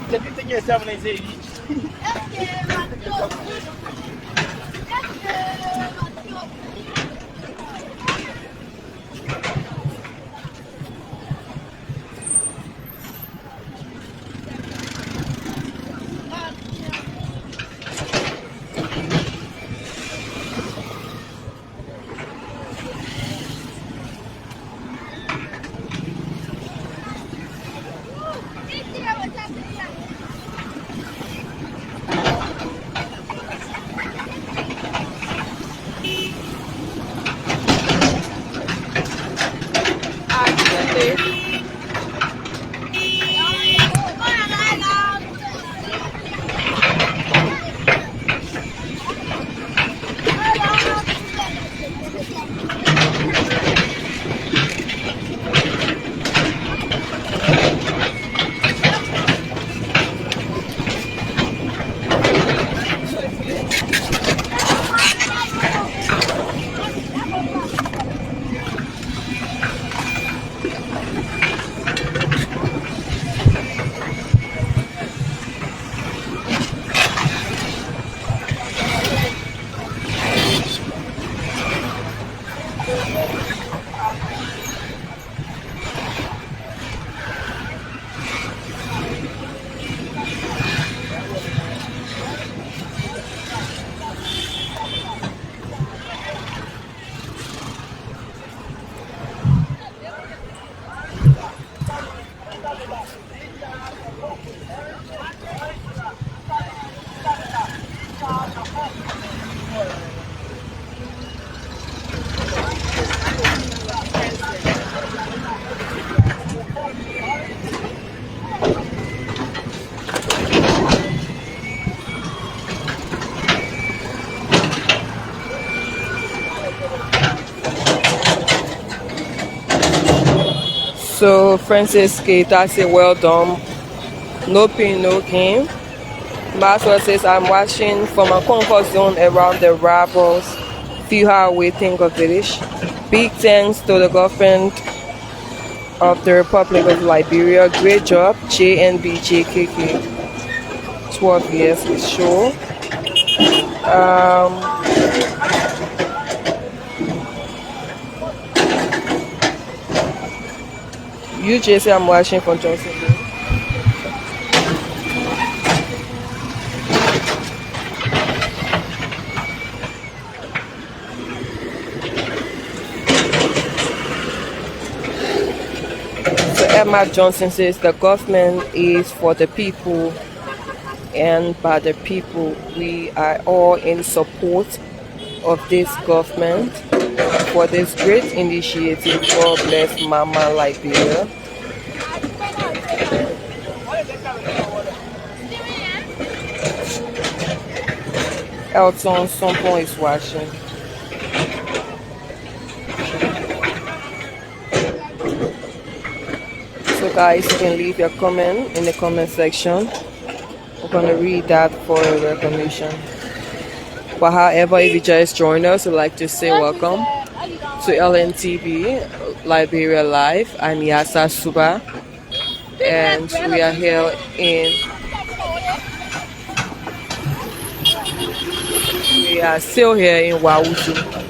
Você tem que receber nas elites. So Francis Keita say well done. No pain, no gain. Maxwell says I'm watching from a comfort zone around the rebels. Feel how we think of British. Big thanks to the government of the Republic of Liberia. Great job, JNBJKK. 12 years with show. UJ I'm watching from Johnson. So Emma Johnson says the government is for the people and by the people. We are all in support of this government for this great initiative. God bless Mama Liberia. Elton Sompon is watching. So guys, you can leave your comment in the comment section. We're going to read that for a recognition. But however, if you just join us, we'd like to say welcome to LNTV Liberia Live. I'm Yasa Suba, and we are here we are still here in Wautu.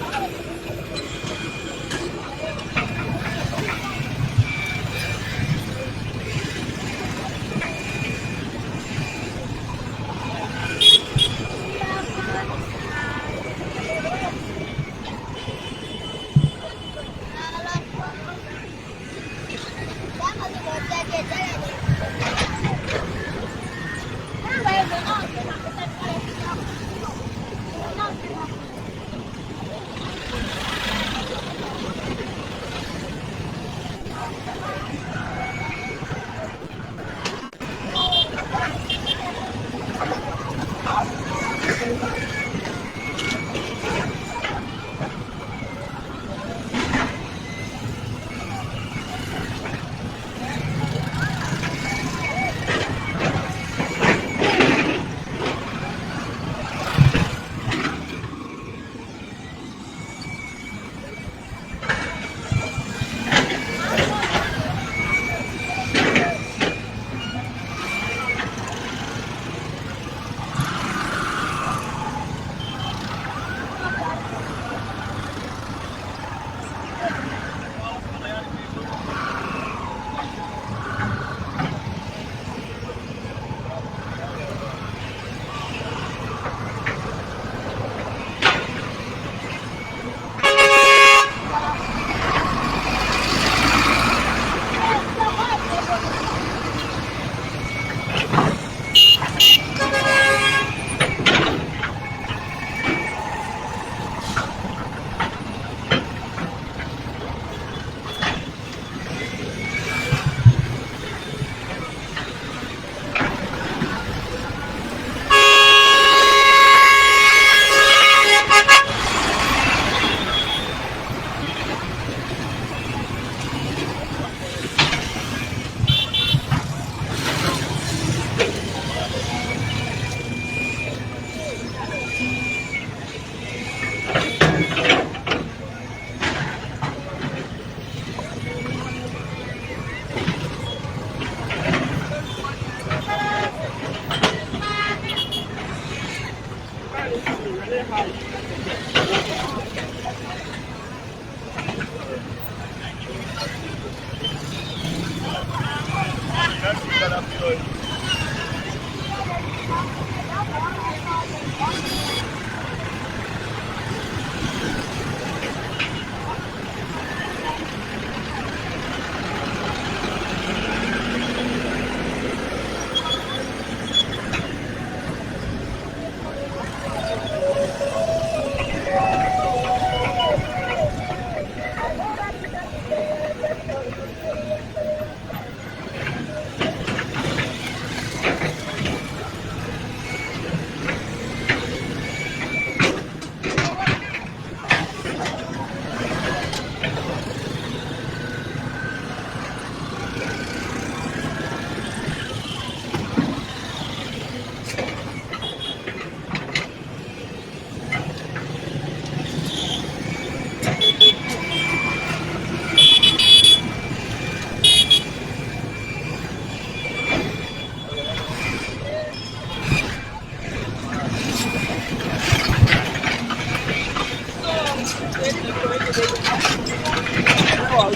All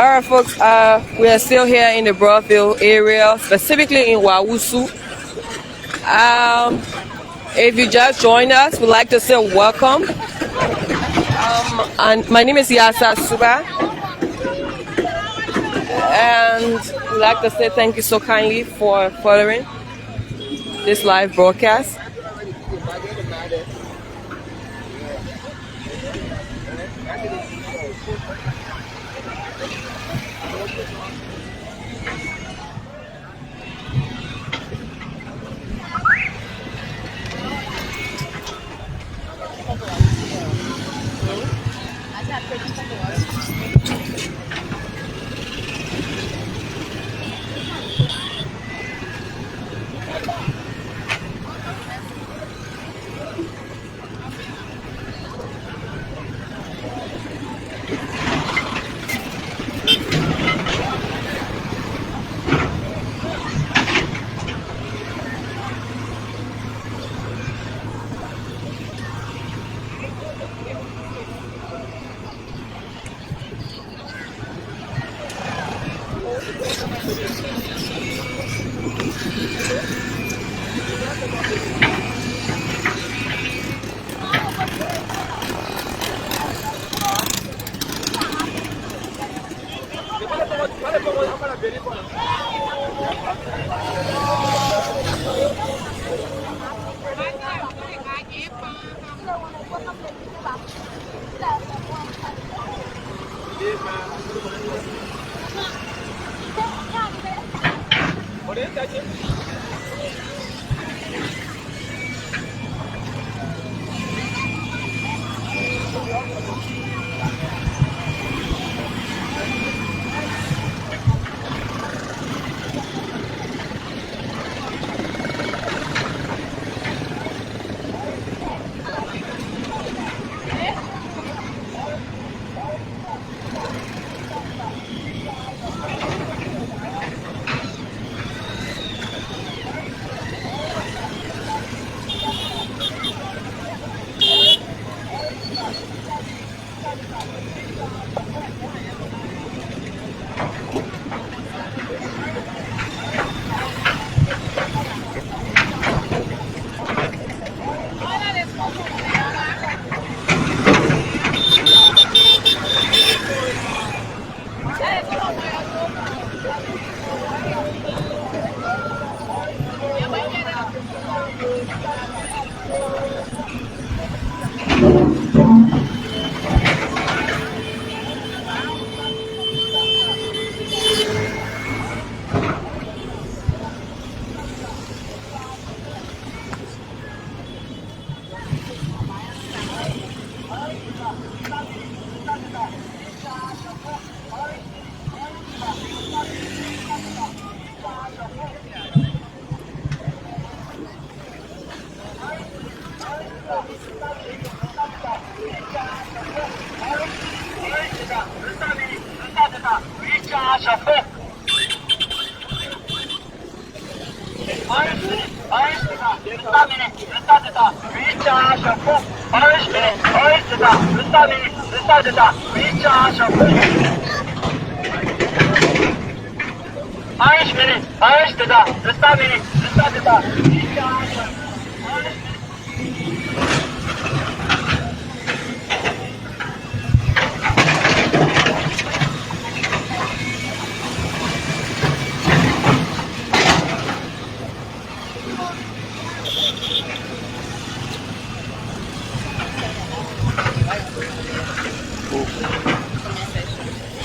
right, folks. We are still here in the Brewerville area, specifically in Wawusu. If you just joined us, we'd like to say welcome. And my name is Yasa Suba, and we'd like to say thank you so kindly for following this live broadcast.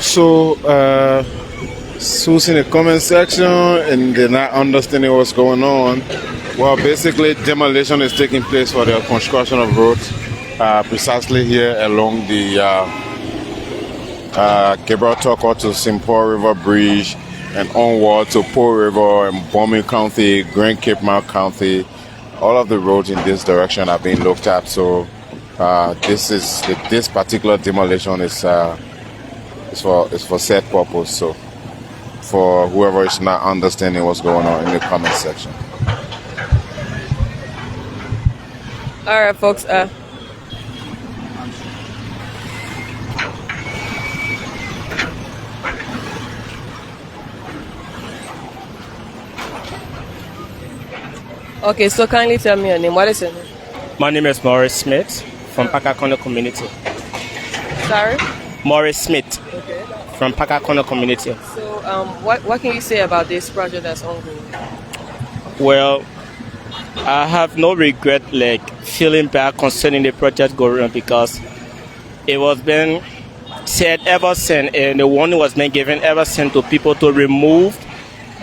So, who's in the comment section and they're not understanding what's going on? Well, basically, demolition is taking place for the construction of roads precisely here along the Gibraltar to Simpour River Bridge and onward to Pearl River and Bombing County, Grand Cape Mount County. All of the roads in this direction are being looked at. So, this particular demolition is for said purpose. So for whoever is not understanding what's going on in the comment section. All right, folks. Okay, so kindly tell me your name. What is your name? My name is Morris Smith from Pakakono community. Sorry? Morris Smith Okay. from Pakakono community. So, what can you say about this project that's ongoing? Well, I have no regret like feeling bad concerning the project going on because it was been said ever since, and the warning was been given ever since to people to remove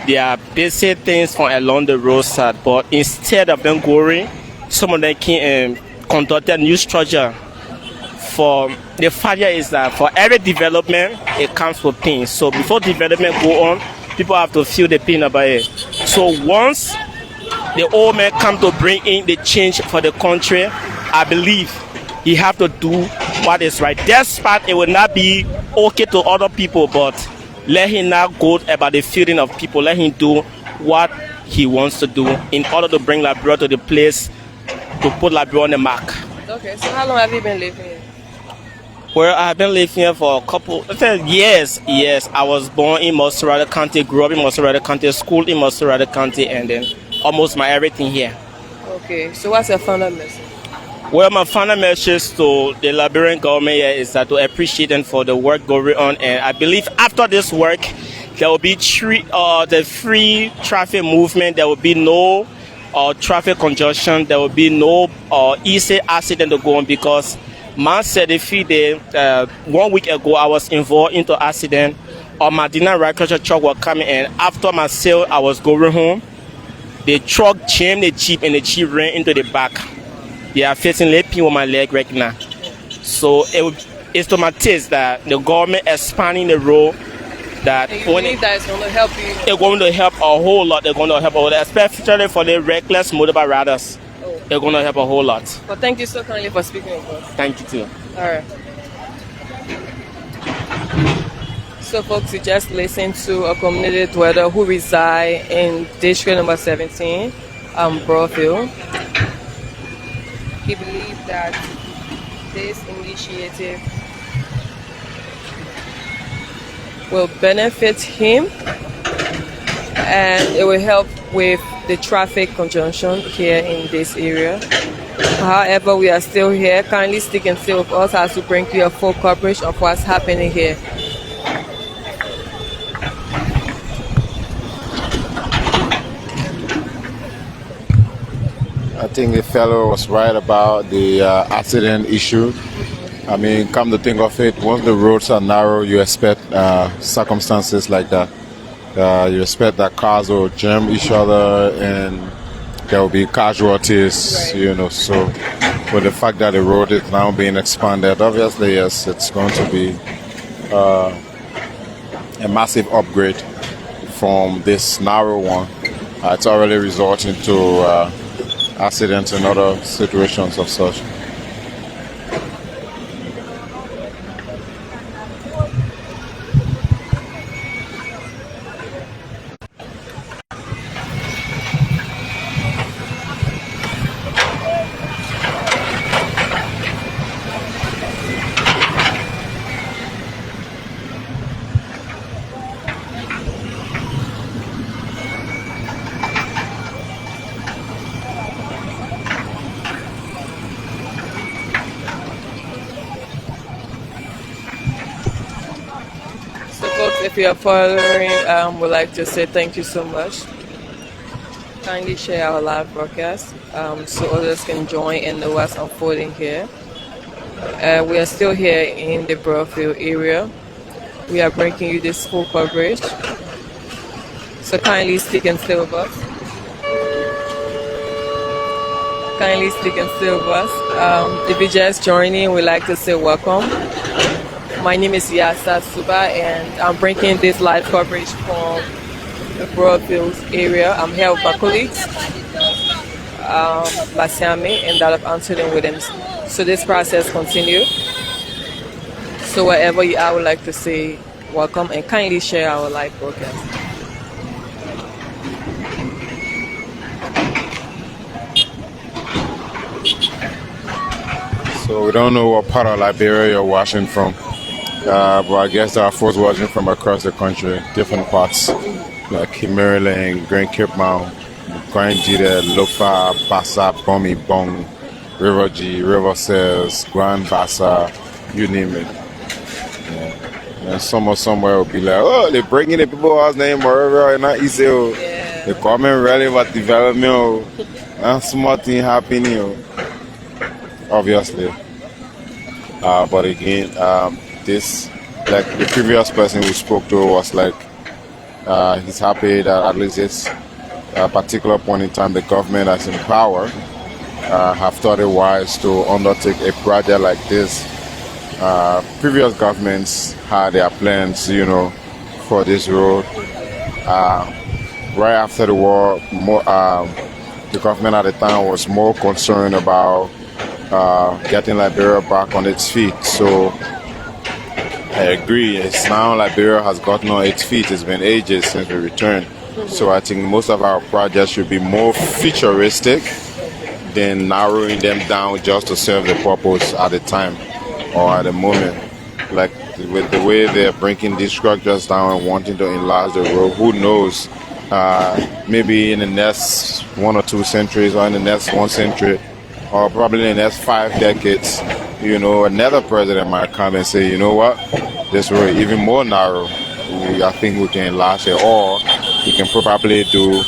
their basic things from along the roadside. But instead of them going, some of them came and conducted new structure. For the fact is that for every development, it comes with pain. So before development go on, people have to feel the pain about it. So once the old man come to bring in the change for the country, I believe he have to do what is right. Despite it will not be okay to other people, but let him not go about the feeling of people. Let him do what he wants to do in order to bring Liberia to the place to put Liberia on the map. Okay, so how long have you been living here? Well, I've been living here for a couple years. Yes, I was born in Montserrado County, grew up in Montserrado County, school in Montserrado County, and then almost my everything here. Okay, so what's your final message? Well, my final message to the Liberian government here is that to appreciate them for the work going on, and I believe after this work, there will be the free traffic movement. There will be no traffic congestion. There will be no easy accident to go on because man said if he did 1 week ago I was involved into accident. My dinner agriculture truck was coming, and after my sale I was going home. The truck jammed the Jeep and the Jeep ran into the back. They are facing leg pain with my leg right now. So it's to my taste that the government expanding the road. That And you believe that it's going to help you? They're going to help a whole lot. They're going to help a whole lot, especially for the reckless motorbike riders. Oh. They're going to help a whole lot. Well, thank you so kindly for speaking with us. Thank you too. All right. So, folks, you just listened to a community dweller who reside in district number 17, Brewerville. He believed that this initiative will benefit him and it will help with the traffic congestion here in this area. However, we are still here. Kindly stick and stay with us as we bring you a full coverage of what's happening here. I think the fellow was right about the accident issue. I mean, come to think of it, once the roads are narrow, you expect circumstances like that. You expect that cars will jam each other and there will be casualties, you know. So, with the fact that the road is now being expanded, obviously, yes, it's going to be a massive upgrade from this narrow one. It's already resulting to accidents and other situations of such. If you are following, we'd like to say thank you so much. Kindly share our live broadcast so others can join and know what's unfolding here. We are still here in the Brewerville area. We are bringing you this full coverage. So kindly stick and stay with us. Kindly stick and stay with us. If you're just joining, we'd like to say welcome. My name is Yasa Suba and I'm bringing this live coverage from the Brewerville area. I'm here with my colleagues, Basiame and that of Anthony Williams. So this process continues. So wherever you are, I would like to say welcome and kindly share our live broadcast. So we don't know what part of Liberia you're watching from, but I guess there are folks watching from across the country, different parts, like Maryland, Grand Cape Mount, Grand Jita, Lofa, Bassa, Bomi, Bong, River G, River Sales, Grand Bassa, you name it. Yeah. And somewhere will be like, oh, they're breaking the people's name wherever, and not easy. Oh. The government rally about development, oh. And small thing happening, oh. Obviously. But again, this, like the previous person we spoke to was like, he's happy that at least this particular point in time the government that's in power have thought it wise to undertake a project like this. Previous governments had their plans, you know, for this road. Right after the war, the government at the time was more concerned about getting Liberia back on its feet. So I agree. It's now Liberia has gotten on its feet. It's been ages since we returned. So I think most of our projects should be more futuristic than narrowing them down just to serve the purpose at the time or at the moment. Like with the way they're breaking these structures down and wanting to enlarge the road, who knows? Maybe in the next 1 or 2 centuries or in the next 1 century or probably in the next 5 decades, you know, another president might come and say, you know what, this road is even more narrow. I think we can enlarge it, or we can probably do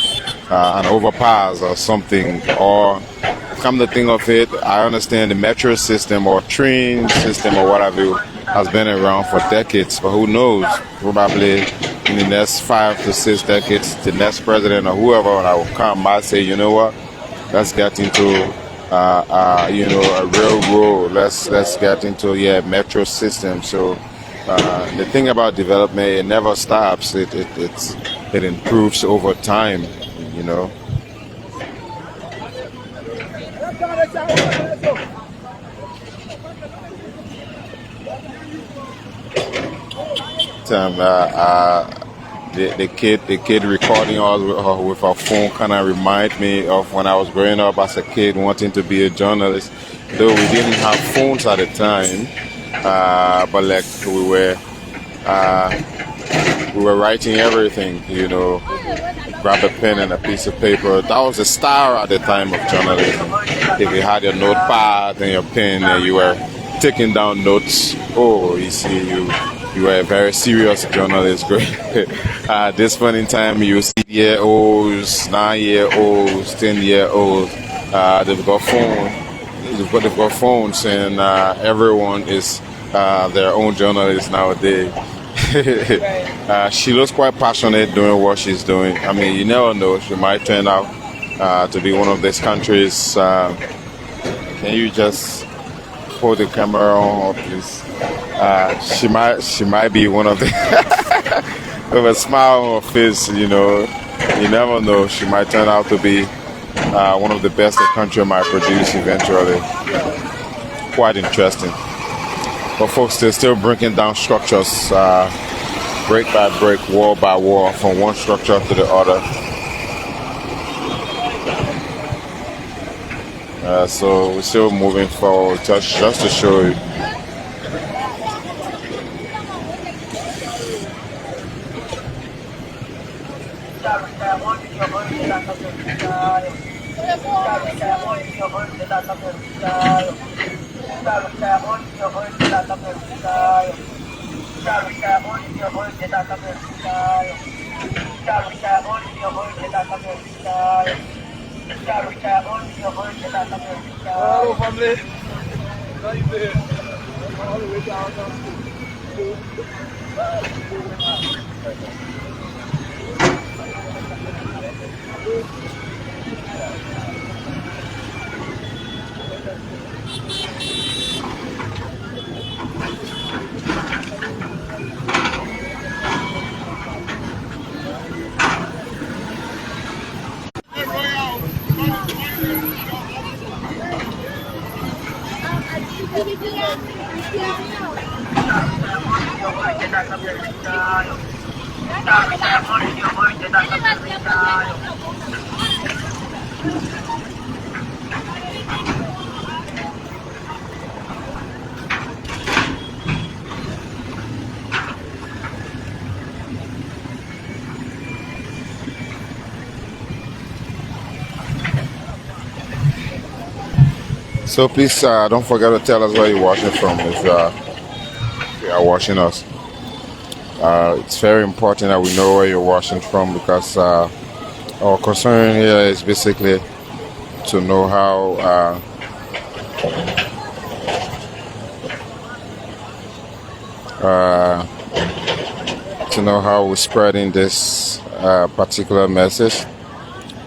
an overpass or something. Or come to think of it, I understand the metro system or train system or whatever has been around for decades, but who knows? Probably in the next 5 to 6 decades, the next president or whoever that will come might say, you know what, let's get into you know, a real road. Let's get into metro system. So the thing about development, it never stops. It improves over time. You know. The kid recording us with her phone kind of remind me of when I was growing up as a kid wanting to be a journalist. Though we didn't have phones at the time, but like we were writing everything, you know. Grab a pen and a piece of paper. That was the style at the time of journalism. If you had your notepad and your pen and you were taking down notes, oh, you see, you were a very serious journalist. At this point in time, you see year-olds, 9-year-olds, 10-year-olds. They've got phones, and everyone is their own journalist nowadays. She looks quite passionate doing what she's doing. I mean, you never know. She might turn out to be one of these countries. Can you just hold the camera on, please? She might be one of the with a smile on her face. You know, you never know. She might turn out to be one of the best the country might produce eventually. Quite interesting. But folks, they're still breaking down structures, break by break, wall by wall, from one structure to the other. So we're still moving forward, just to show you. Hello, family. How you doing? All the way down. So please don't forget to tell us where you're watching from if you are watching us. It's very important that we know where you're watching from because our concern here is basically to know how we're spreading this particular message.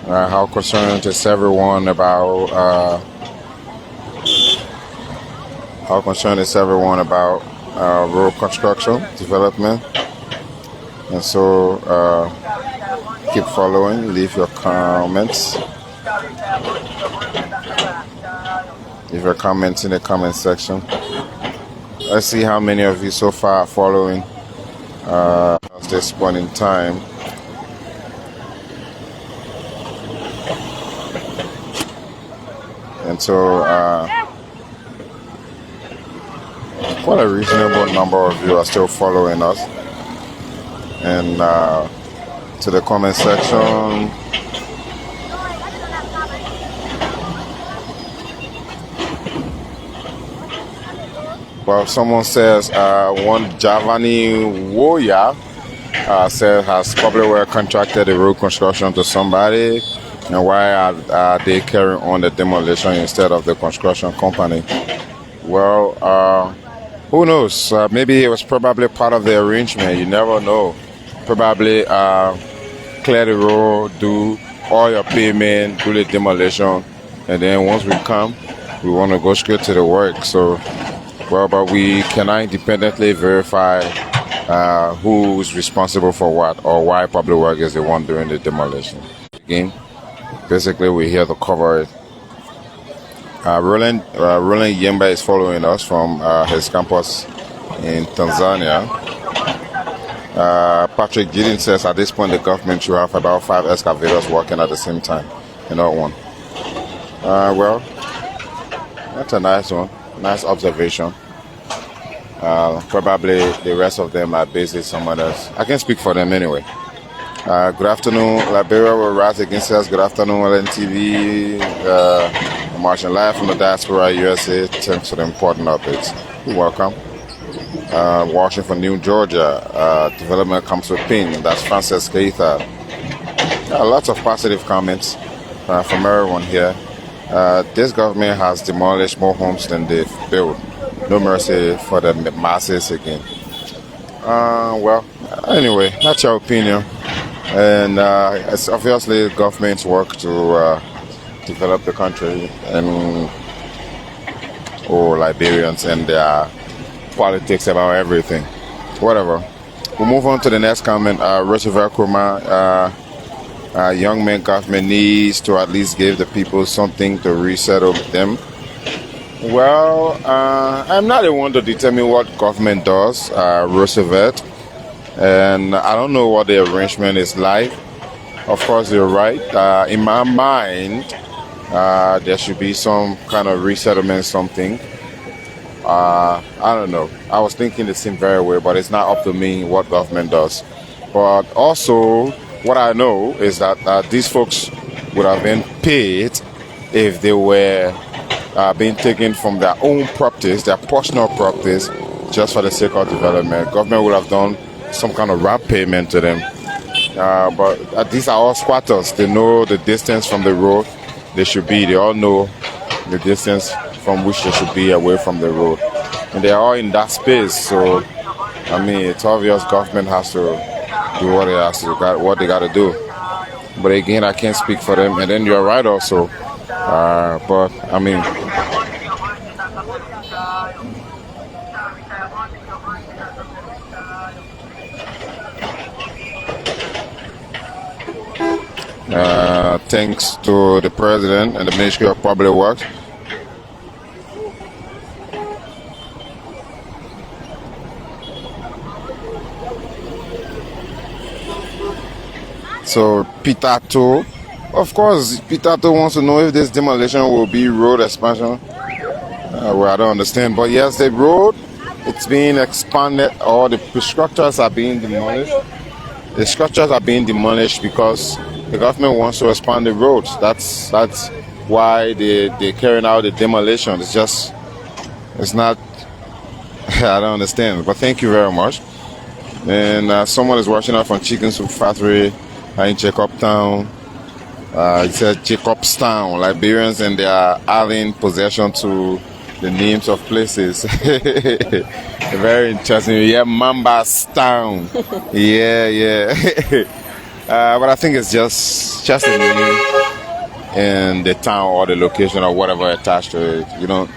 How concerned is everyone about road construction development, and so keep following. Leave your comments. Leave your comments in the comment section. Let's see how many of you so far are following at this point in time. And so quite a reasonable number of you are still following us. And to the comment section, well, someone says one Javani Woya says, has Public Works contracted the road construction to somebody, and why are they carrying on the demolition instead of the construction company? Well, who knows? Maybe it was probably part of the arrangement. You never know. Probably clear the road, do all your payment, do the demolition, and then once we come, we want to go straight to the work. So, well, but we cannot independently verify who is responsible for what or why Public Works is the one doing the demolition. Again, basically, we're here to cover it. Roland Yemba is following us from his campus in Tanzania. Patrick Gideon says at this point the government should have about 5 excavators working at the same time and not one. Well, that's a nice one. Nice observation. Probably the rest of them are busy somewhere else. I can speak for them anyway. Good afternoon, Liberia will rise against us. Good afternoon, LNTV. Marching live from the diaspora, USA. Thanks for the important updates. You're welcome. Watching from New Georgia. Development comes with pain. That's Francis Keita. Lots of positive comments from everyone here. This government has demolished more homes than they've built. No mercy for the masses again. Well, anyway, that's your opinion. And it's obviously the government's work to develop the country and Liberians and their politics about everything. Whatever. We'll move on to the next comment. Roosevelt Kurma, young men government needs to at least give the people something to resettle them. Well, I'm not the one to determine what government does, Roosevelt. And I don't know what the arrangement is like. Of course, you're right. In my mind, there should be some kind of resettlement, something. I don't know. I was thinking the same very way, but it's not up to me what government does. But also, what I know is that these folks would have been paid if they were being taken from their own properties, their personal properties, just for the sake of development. Government would have done some kind of rap payment to them. But these are all squatters. They know the distance from the road they should be. They all know the distance from which they should be away from the road. And they're all in that space. So, I mean, it's obvious government has to do what they got to do. But again, I can't speak for them. And then you're right also. But, I mean... thanks to the President and the Ministry of Public Works. So Pitato, of course, Pitato wants to know if this demolition will be road expansion. Well, I don't understand, but yes, the road, it's being expanded, or the structures are being demolished. The structures are being demolished because the government wants to expand the roads. That's why they're carrying out the demolition. It's not, I don't understand, but thank you very much. And someone is watching us from Chicken Soup Factory in Jacobstown. It says Jacobstown, Liberians, and they are adding possession to the names of places. Very interesting. Yeah, Mambastown. Yeah. But I think it's just a name in the town or the location or whatever attached to it. You know,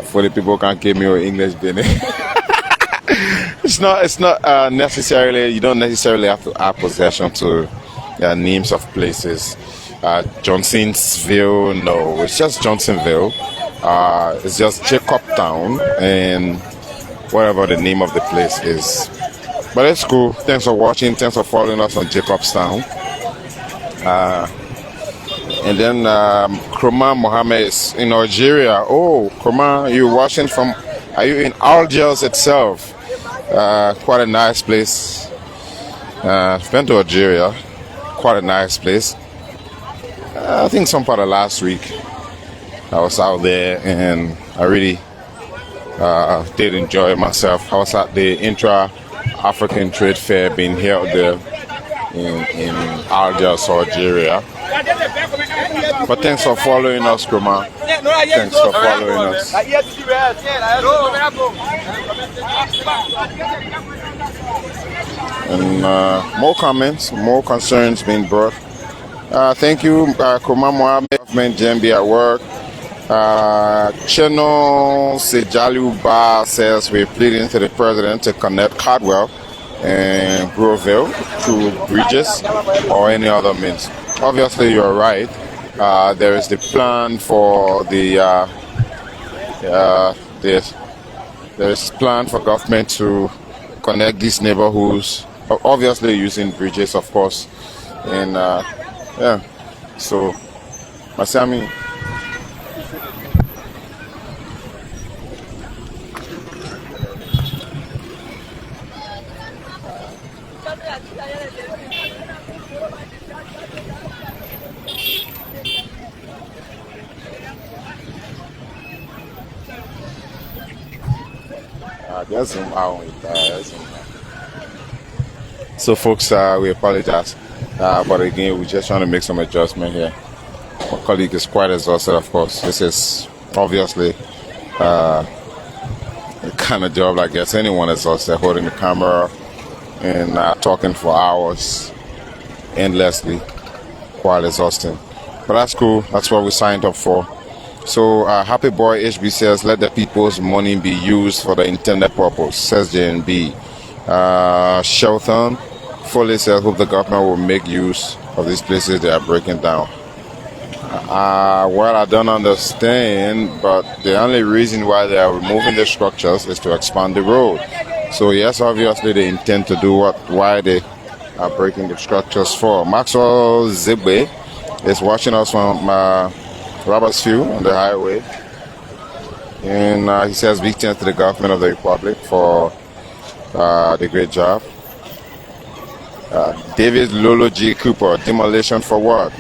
for the people who can't give me your English business. It's not necessarily, you don't necessarily have to add possession to names of places. Johnsonsville, no, it's just Johnsonville. It's just Jacobstown and whatever the name of the place is. But it's cool. Thanks for watching. Thanks for following us on Jacobstown. And then Kroma Mohammed is in Algeria. Oh, Kroma, you're watching from, are you in Algiers itself? Quite a nice place. Been to Algeria. Quite a nice place. I think some part of last week I was out there and I really did enjoy myself. I was at the Intra-African Trade Fair being held there in Algiers, Algeria. But thanks for following us, Kroma. Thanks for following us. And more comments, more concerns being brought. Thank you, Kroma Mohammed, government JMB at work. Cheno Sejaluba says we're pleading to the president to connect Cardwell and Brewerville through bridges or any other means. Obviously, you're right. There is the plan for there's plan for government to connect these neighborhoods. Obviously, using bridges, of course, and yeah. So, Masami. Just zoom out with So folks, we apologize, but again, we're just trying to make some adjustment here. My colleague is quite exhausted, of course. This is obviously the kind of job like gets anyone exhausted, holding the camera and talking for hours endlessly, quite exhausting. But that's cool. That's what we signed up for. So Happy Boy HB says, let the people's money be used for the intended purpose, says JNB. Shelton Foley says, hope the government will make use of these places they are breaking down. Well, I don't understand, but the only reason why they are removing the structures is to expand the road. So yes, obviously they intend to do why they are breaking the structures for. Maxwell Zibwe is watching us from Robertsfield on the highway, and he says big thanks to the government of the Republic for the great job. David Lolo G. Cooper, demolition for what?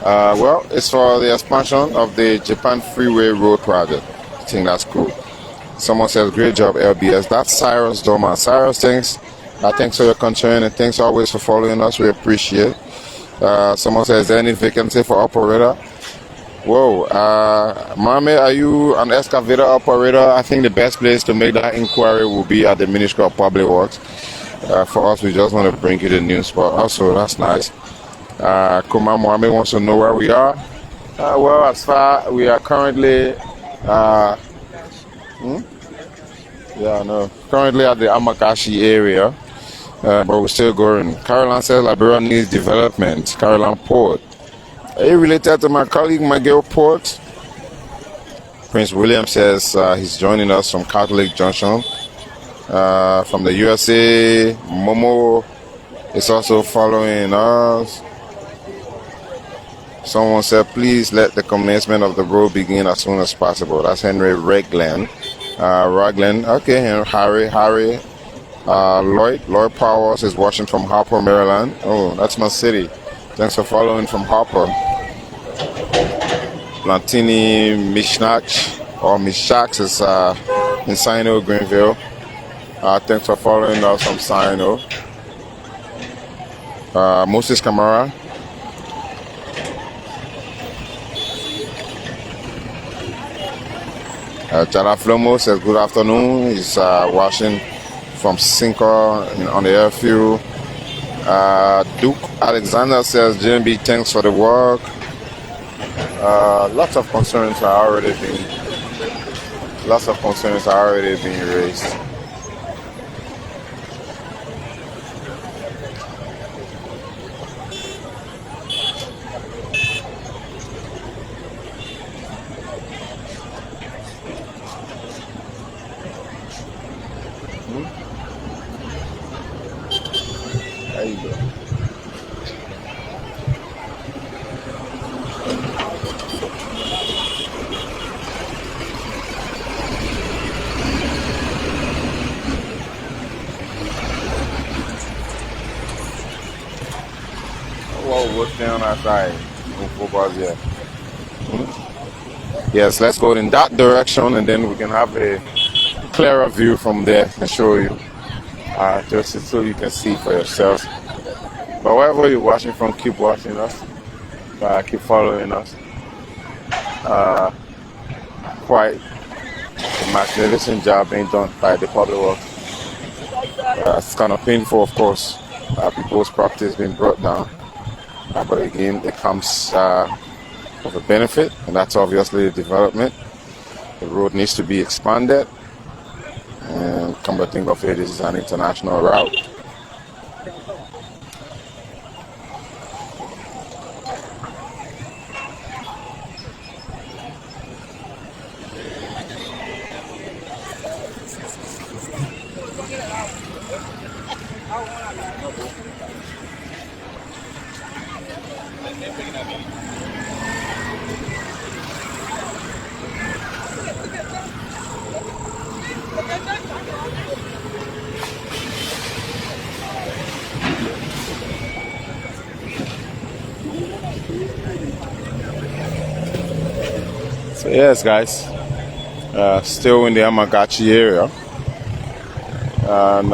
Well, it's for the expansion of the Japan Freeway Road project. I think that's cool. Someone says great job LBS. That's Cyrus Doma. Cyrus, thanks for your concern and thanks always for following us. We appreciate. Someone says, any vacancy for operator? Whoa, Mame, are you an excavator operator? I think the best place to make that inquiry will be at the Ministry of Public Works. For us, we just want to bring you the news, but also that's nice. Kuma Mohammed wants to know where we are. Well, as far we are currently, currently at the Amakashi area, but we're still going. Caroline says Liberia needs development. Caroline Port. Are you related to my colleague Miguel Port? Prince William says he's joining us from Catholic Junction. From the USA, Momo is also following us. Someone said, please let the commencement of the road begin as soon as possible. That's Henry Ragland. Ragland, okay, and Harry. Lloyd Powers is watching from Harper, Maryland. Oh, that's my city. Thanks for following from Harper. Lantini Mishnax is in Sino, Greenville. Thanks for following us from Sino. Moses Kamara. Jara Flomo says good afternoon. He's watching from Cinco on the airfield. Duke Alexander says JMB, thanks for the work. Lots of concerns are already being raised. There you go. Whoa, what's down outside? No footballs yet. Yes, let's go in that direction and then we can have a clearer view from there and show you. Just so you can see for yourselves. But wherever you're watching from, keep watching us. Keep following us. Quite a magnificent job being done by the public works. It's kind of painful, of course. People's property is being brought down. But again, it comes with a benefit, and that's obviously the development. The road needs to be expanded. And come to think of it, this is an international route. So yes, guys, still in the Amagachi area, and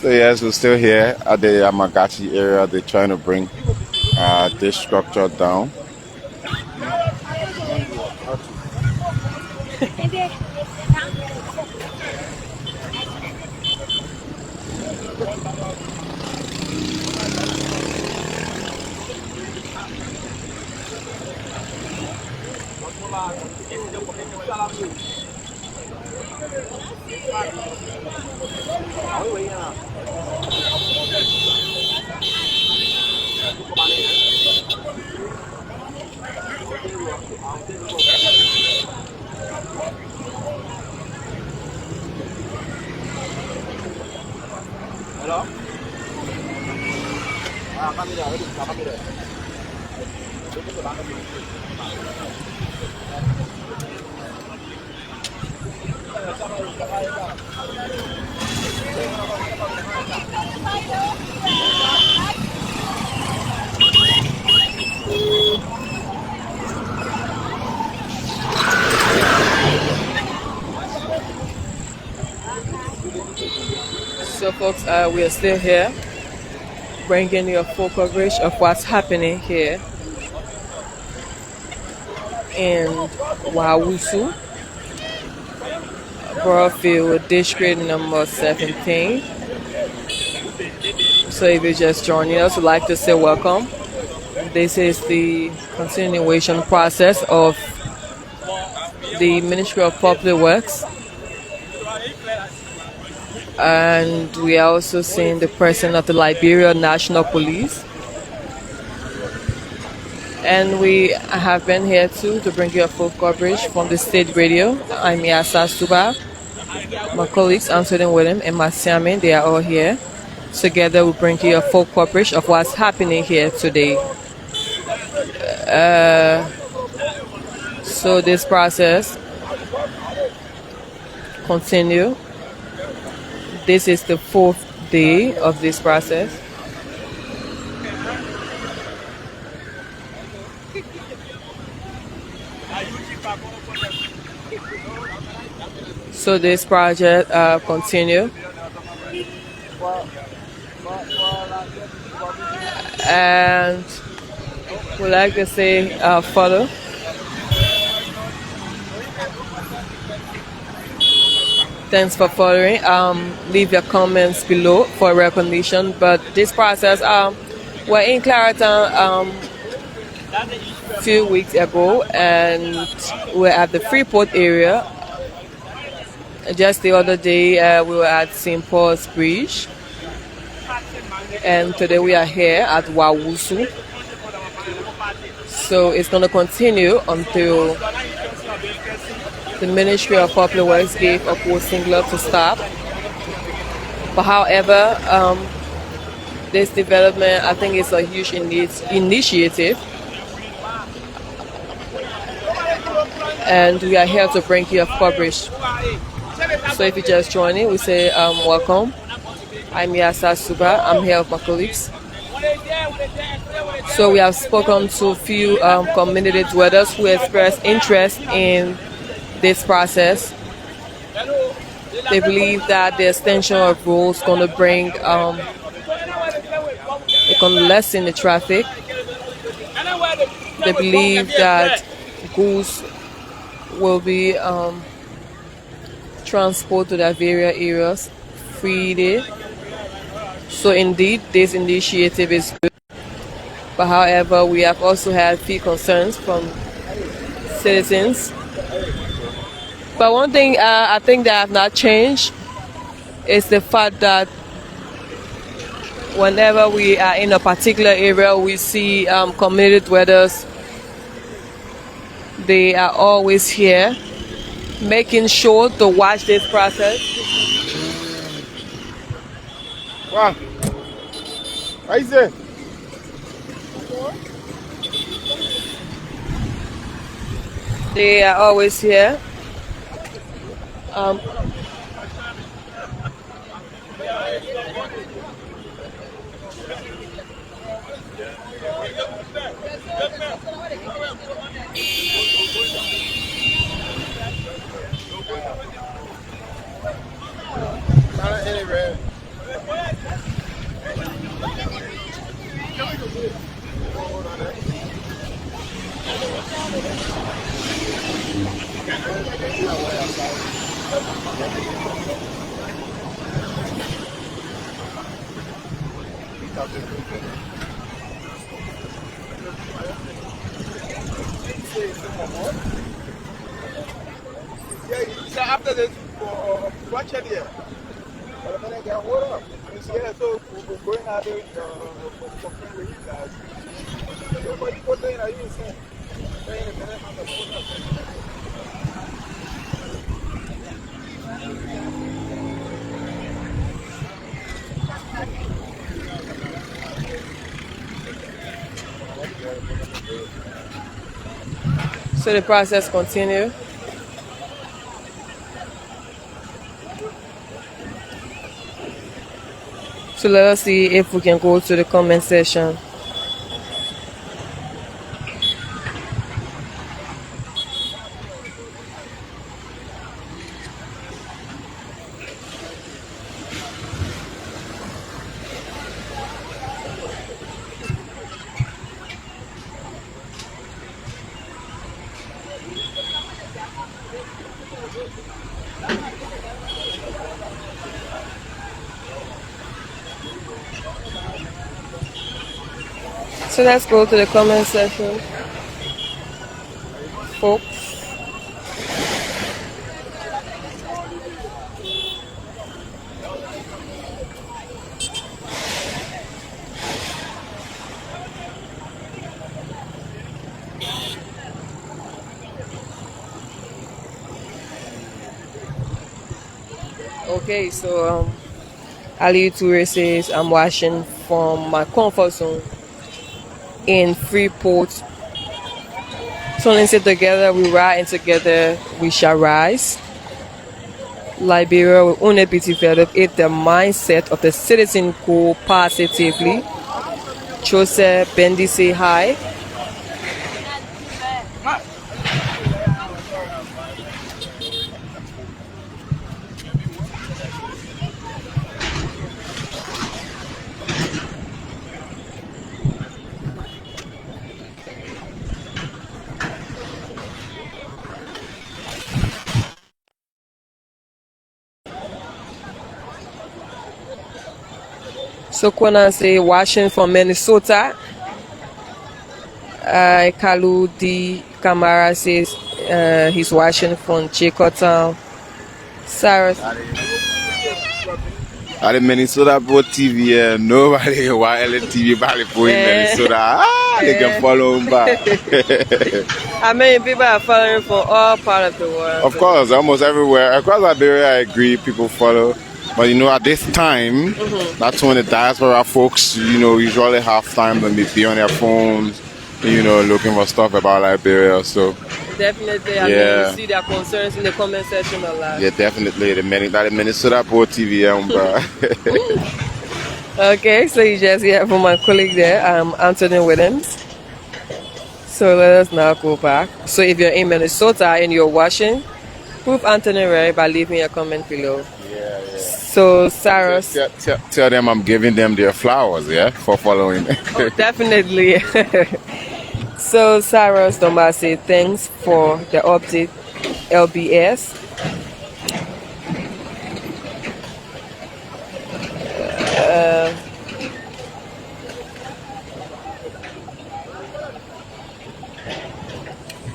so yes, we're still here at the Amagachi area. They're trying to bring this structure down. So folks, we are still here, bringing you a full coverage of what's happening here in Wawusu, Brewerville, district number 17. So if you're just joining us, we'd like to say welcome. This is the continuation process of the Ministry of Public Works And we are also seeing the president of the Liberia National Police. And we have been here too to bring you a full coverage from the state radio. I'm Yasa Suba. My colleagues Anthony William and Masiame, they are all here. Together we bring you a full coverage of what's happening here today. So this process continue. This is the 4th day of this process. So this project continue. And we like to say follow. Thanks for following. Leave your comments below for recognition. But this process, we're in Clariton a few weeks ago, and we're at the Freeport area. Just the other day, we were at St. Paul's Bridge, and today we are here at Wawusu. So it's going to continue until the Ministry of Public Works gave a posting glove to stop. But however, this development, I think, is a huge initiative. And we are here to bring you a coverage. So if you just join in, we say welcome. I'm Yasa Suba. I'm here with my colleagues. So we have spoken to a few community dwellers who expressed interest in this process. They believe that the extension of roads is going to bring, it's going to lessen the traffic. They believe that goods will be transported to their various areas freely. So indeed, this initiative is good. But however, we have also had few concerns from citizens. But one thing I think that have not changed is the fact that whenever we are in a particular area, we see community dwellers. They are always here, making sure to watch this process. Wow. What is it? They are always here. Yeah, after this, watch it here. Yeah, so we're going out there for free with you guys. So, what you put in, are you saying? So the process continues. So let us see if we can go to the comment section. So let's go to the comment section, folks. Okay, so Ali Toure says, I'm watching from my comfort zone in Freeport. Turning it together, we ride, and together we shall rise. Liberia will only be developed if the mindset of the citizen go positively. Joseph Bendy say hi. So Kwana say watching from Minnesota. Kalu D. Kamara says he's watching from Chicotown. Sarah. At the Minnesota Boat TV, nobody watch LTV Valley for in Minnesota. They can follow him back. I mean, people are following from all parts of the world. Of course, almost everywhere. Across Liberia, I agree, people follow. But at this time, that's when the diaspora folks, usually have time to be on their phones, looking for stuff about Liberia. So definitely, I mean, you see their concerns in the comment section a lot. Yeah, definitely. The Minnesota Boat TV, Okay, so you just hear from my colleague there, Anthony Williams. So let us now go back. So if you're in Minnesota and you're watching, prove Anthony right by leaving a comment below. So Sarah, tell them I'm giving them their flowers, for following. Oh, definitely. So Sarah Stomba say thanks for the update, LBS.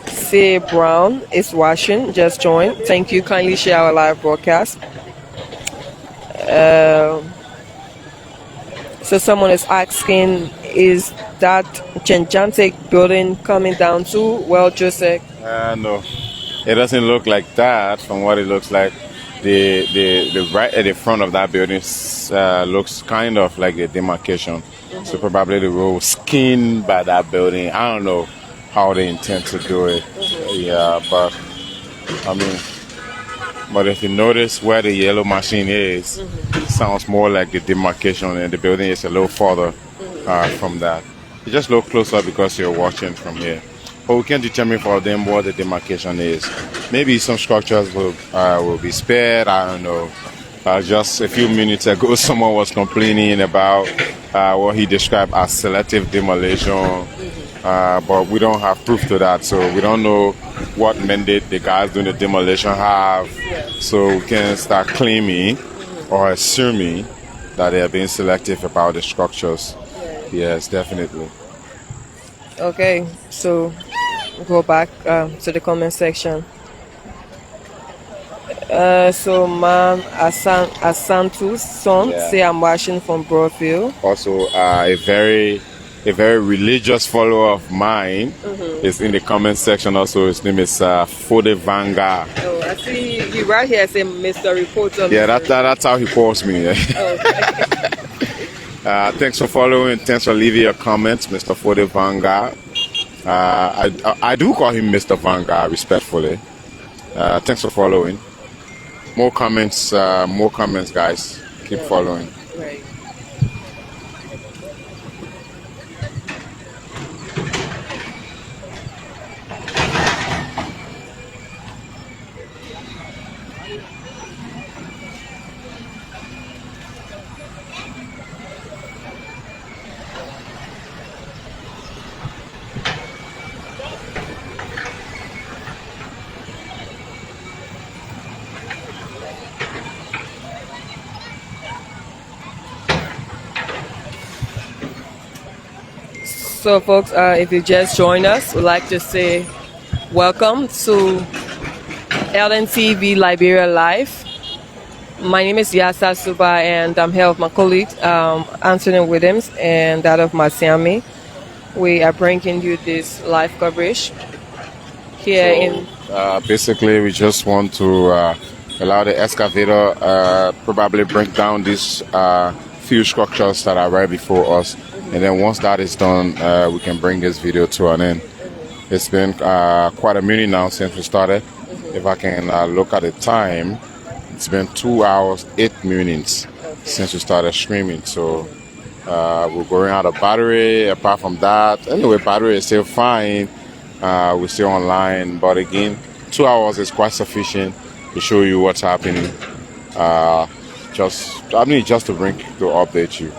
Say Brown is watching, just joined. Thank you. Kindly share our live broadcast. So someone is asking, is that gigantic building coming down too? Well, Joseph. No, it doesn't look like that. From what it looks like, the right at the front of that building looks kind of like the demarcation. So probably the road skinned by that building. I don't know how they intend to do it. Yeah, but I mean. But if you notice where the yellow machine is, it sounds more like the demarcation, and the building is a little further from that. You just look closer because you're watching from here. But we can't determine for them what the demarcation is. Maybe some structures will be spared. I don't know. Just a few minutes ago, someone was complaining about what he described as selective demolition. But we don't have proof to that, so we don't know what mandate the guys doing the demolition have. So we can start claiming or assuming that they are being selective about the structures. Yes, definitely. Okay, so go back to the comment section. So Ma'am Asantu's son say I'm watching from Brewerville. Also, a very religious follower of mine is in the comment section. Also, his name is Fode Vanga. Oh, I see he right here say Mr. Reporter. Yeah, that's how he calls me. Okay. Thanks for following. Thanks for leaving your comments, Mr. Fode Vanga. I do call him Mr. Vanga respectfully. Thanks for following. More comments, guys. Keep following. Right. So folks, if you just joined us, we'd like to say welcome to LNTV Liberia Live. My name is Yasa Suba, and I'm here with my colleagues, Anthony Williams and that of Masiami. We are bringing you this live coverage here Basically, we just want to allow the excavator probably break down these few structures that are right before us. And then once that is done, we can bring this video to an end. It's been quite a minute now since we started. If I can look at the time, it's been 2 hours, 8 minutes since we started streaming. So we're going out of battery. Apart from that, anyway, battery is still fine. We're still online. But again, 2 hours is quite sufficient to show you what's happening. Just to update you.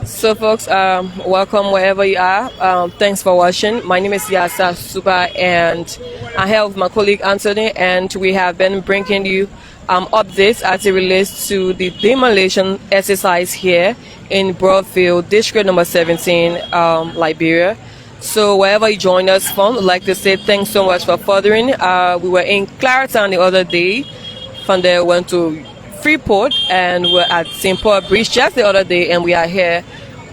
So folks, welcome wherever you are. Thanks for watching. My name is Yasa Suba and I have my colleague Anthony, and we have been bringing you updates as it relates to the demolition exercise here in Brewerville, district number 17, Liberia. So wherever you join us from, I'd like to say thanks so much for furthering. We were in Clarendon the other day. From there went to Freeport and we're at St. Paul Bridge just the other day, and we are here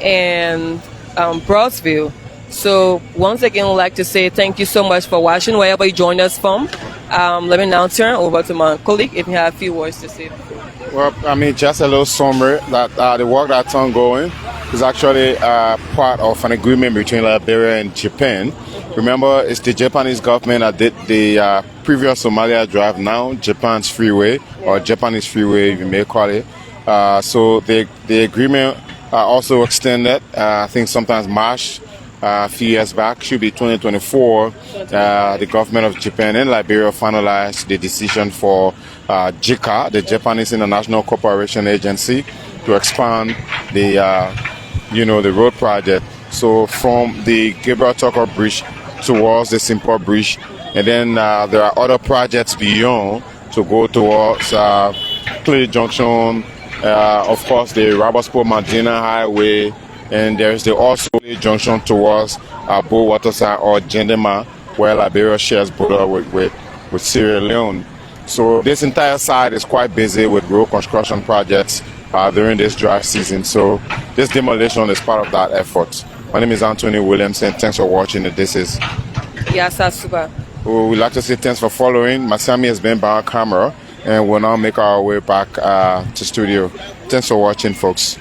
in Brewerville. So once again, I'd like to say thank you so much for watching wherever you join us from. Let me now turn over to my colleague if you have a few words to say. Well, I mean, just a little summary that the work that's ongoing is actually part of an agreement between Liberia and Japan. Remember, it's the Japanese government that did the previous Somalia Drive, now Japan's freeway, or Japanese freeway, you may call it. So the agreement also extended, I think sometimes March, a few years back, should be 2024. The government of Japan and Liberia finalized the decision for JICA, the Japanese International Cooperation Agency, to expand the the road project. So from the Gabriel Tucker Bridge towards the Simple Bridge, and then there are other projects beyond to go towards Clay Junction, of course the Robertsport Medina Highway, and there's the also Clay Junction towards Bo Waterside or Gendema, where Liberia shares border with Sierra Leone. So this entire side is quite busy with road construction projects during this dry season. So this demolition is part of that effort. My name is Anthony Williamson. Thanks for watching. This is Yasa Suba. We'd like to say thanks for following. Masami has been by our camera, and we'll now make our way back to studio. Thanks for watching, folks.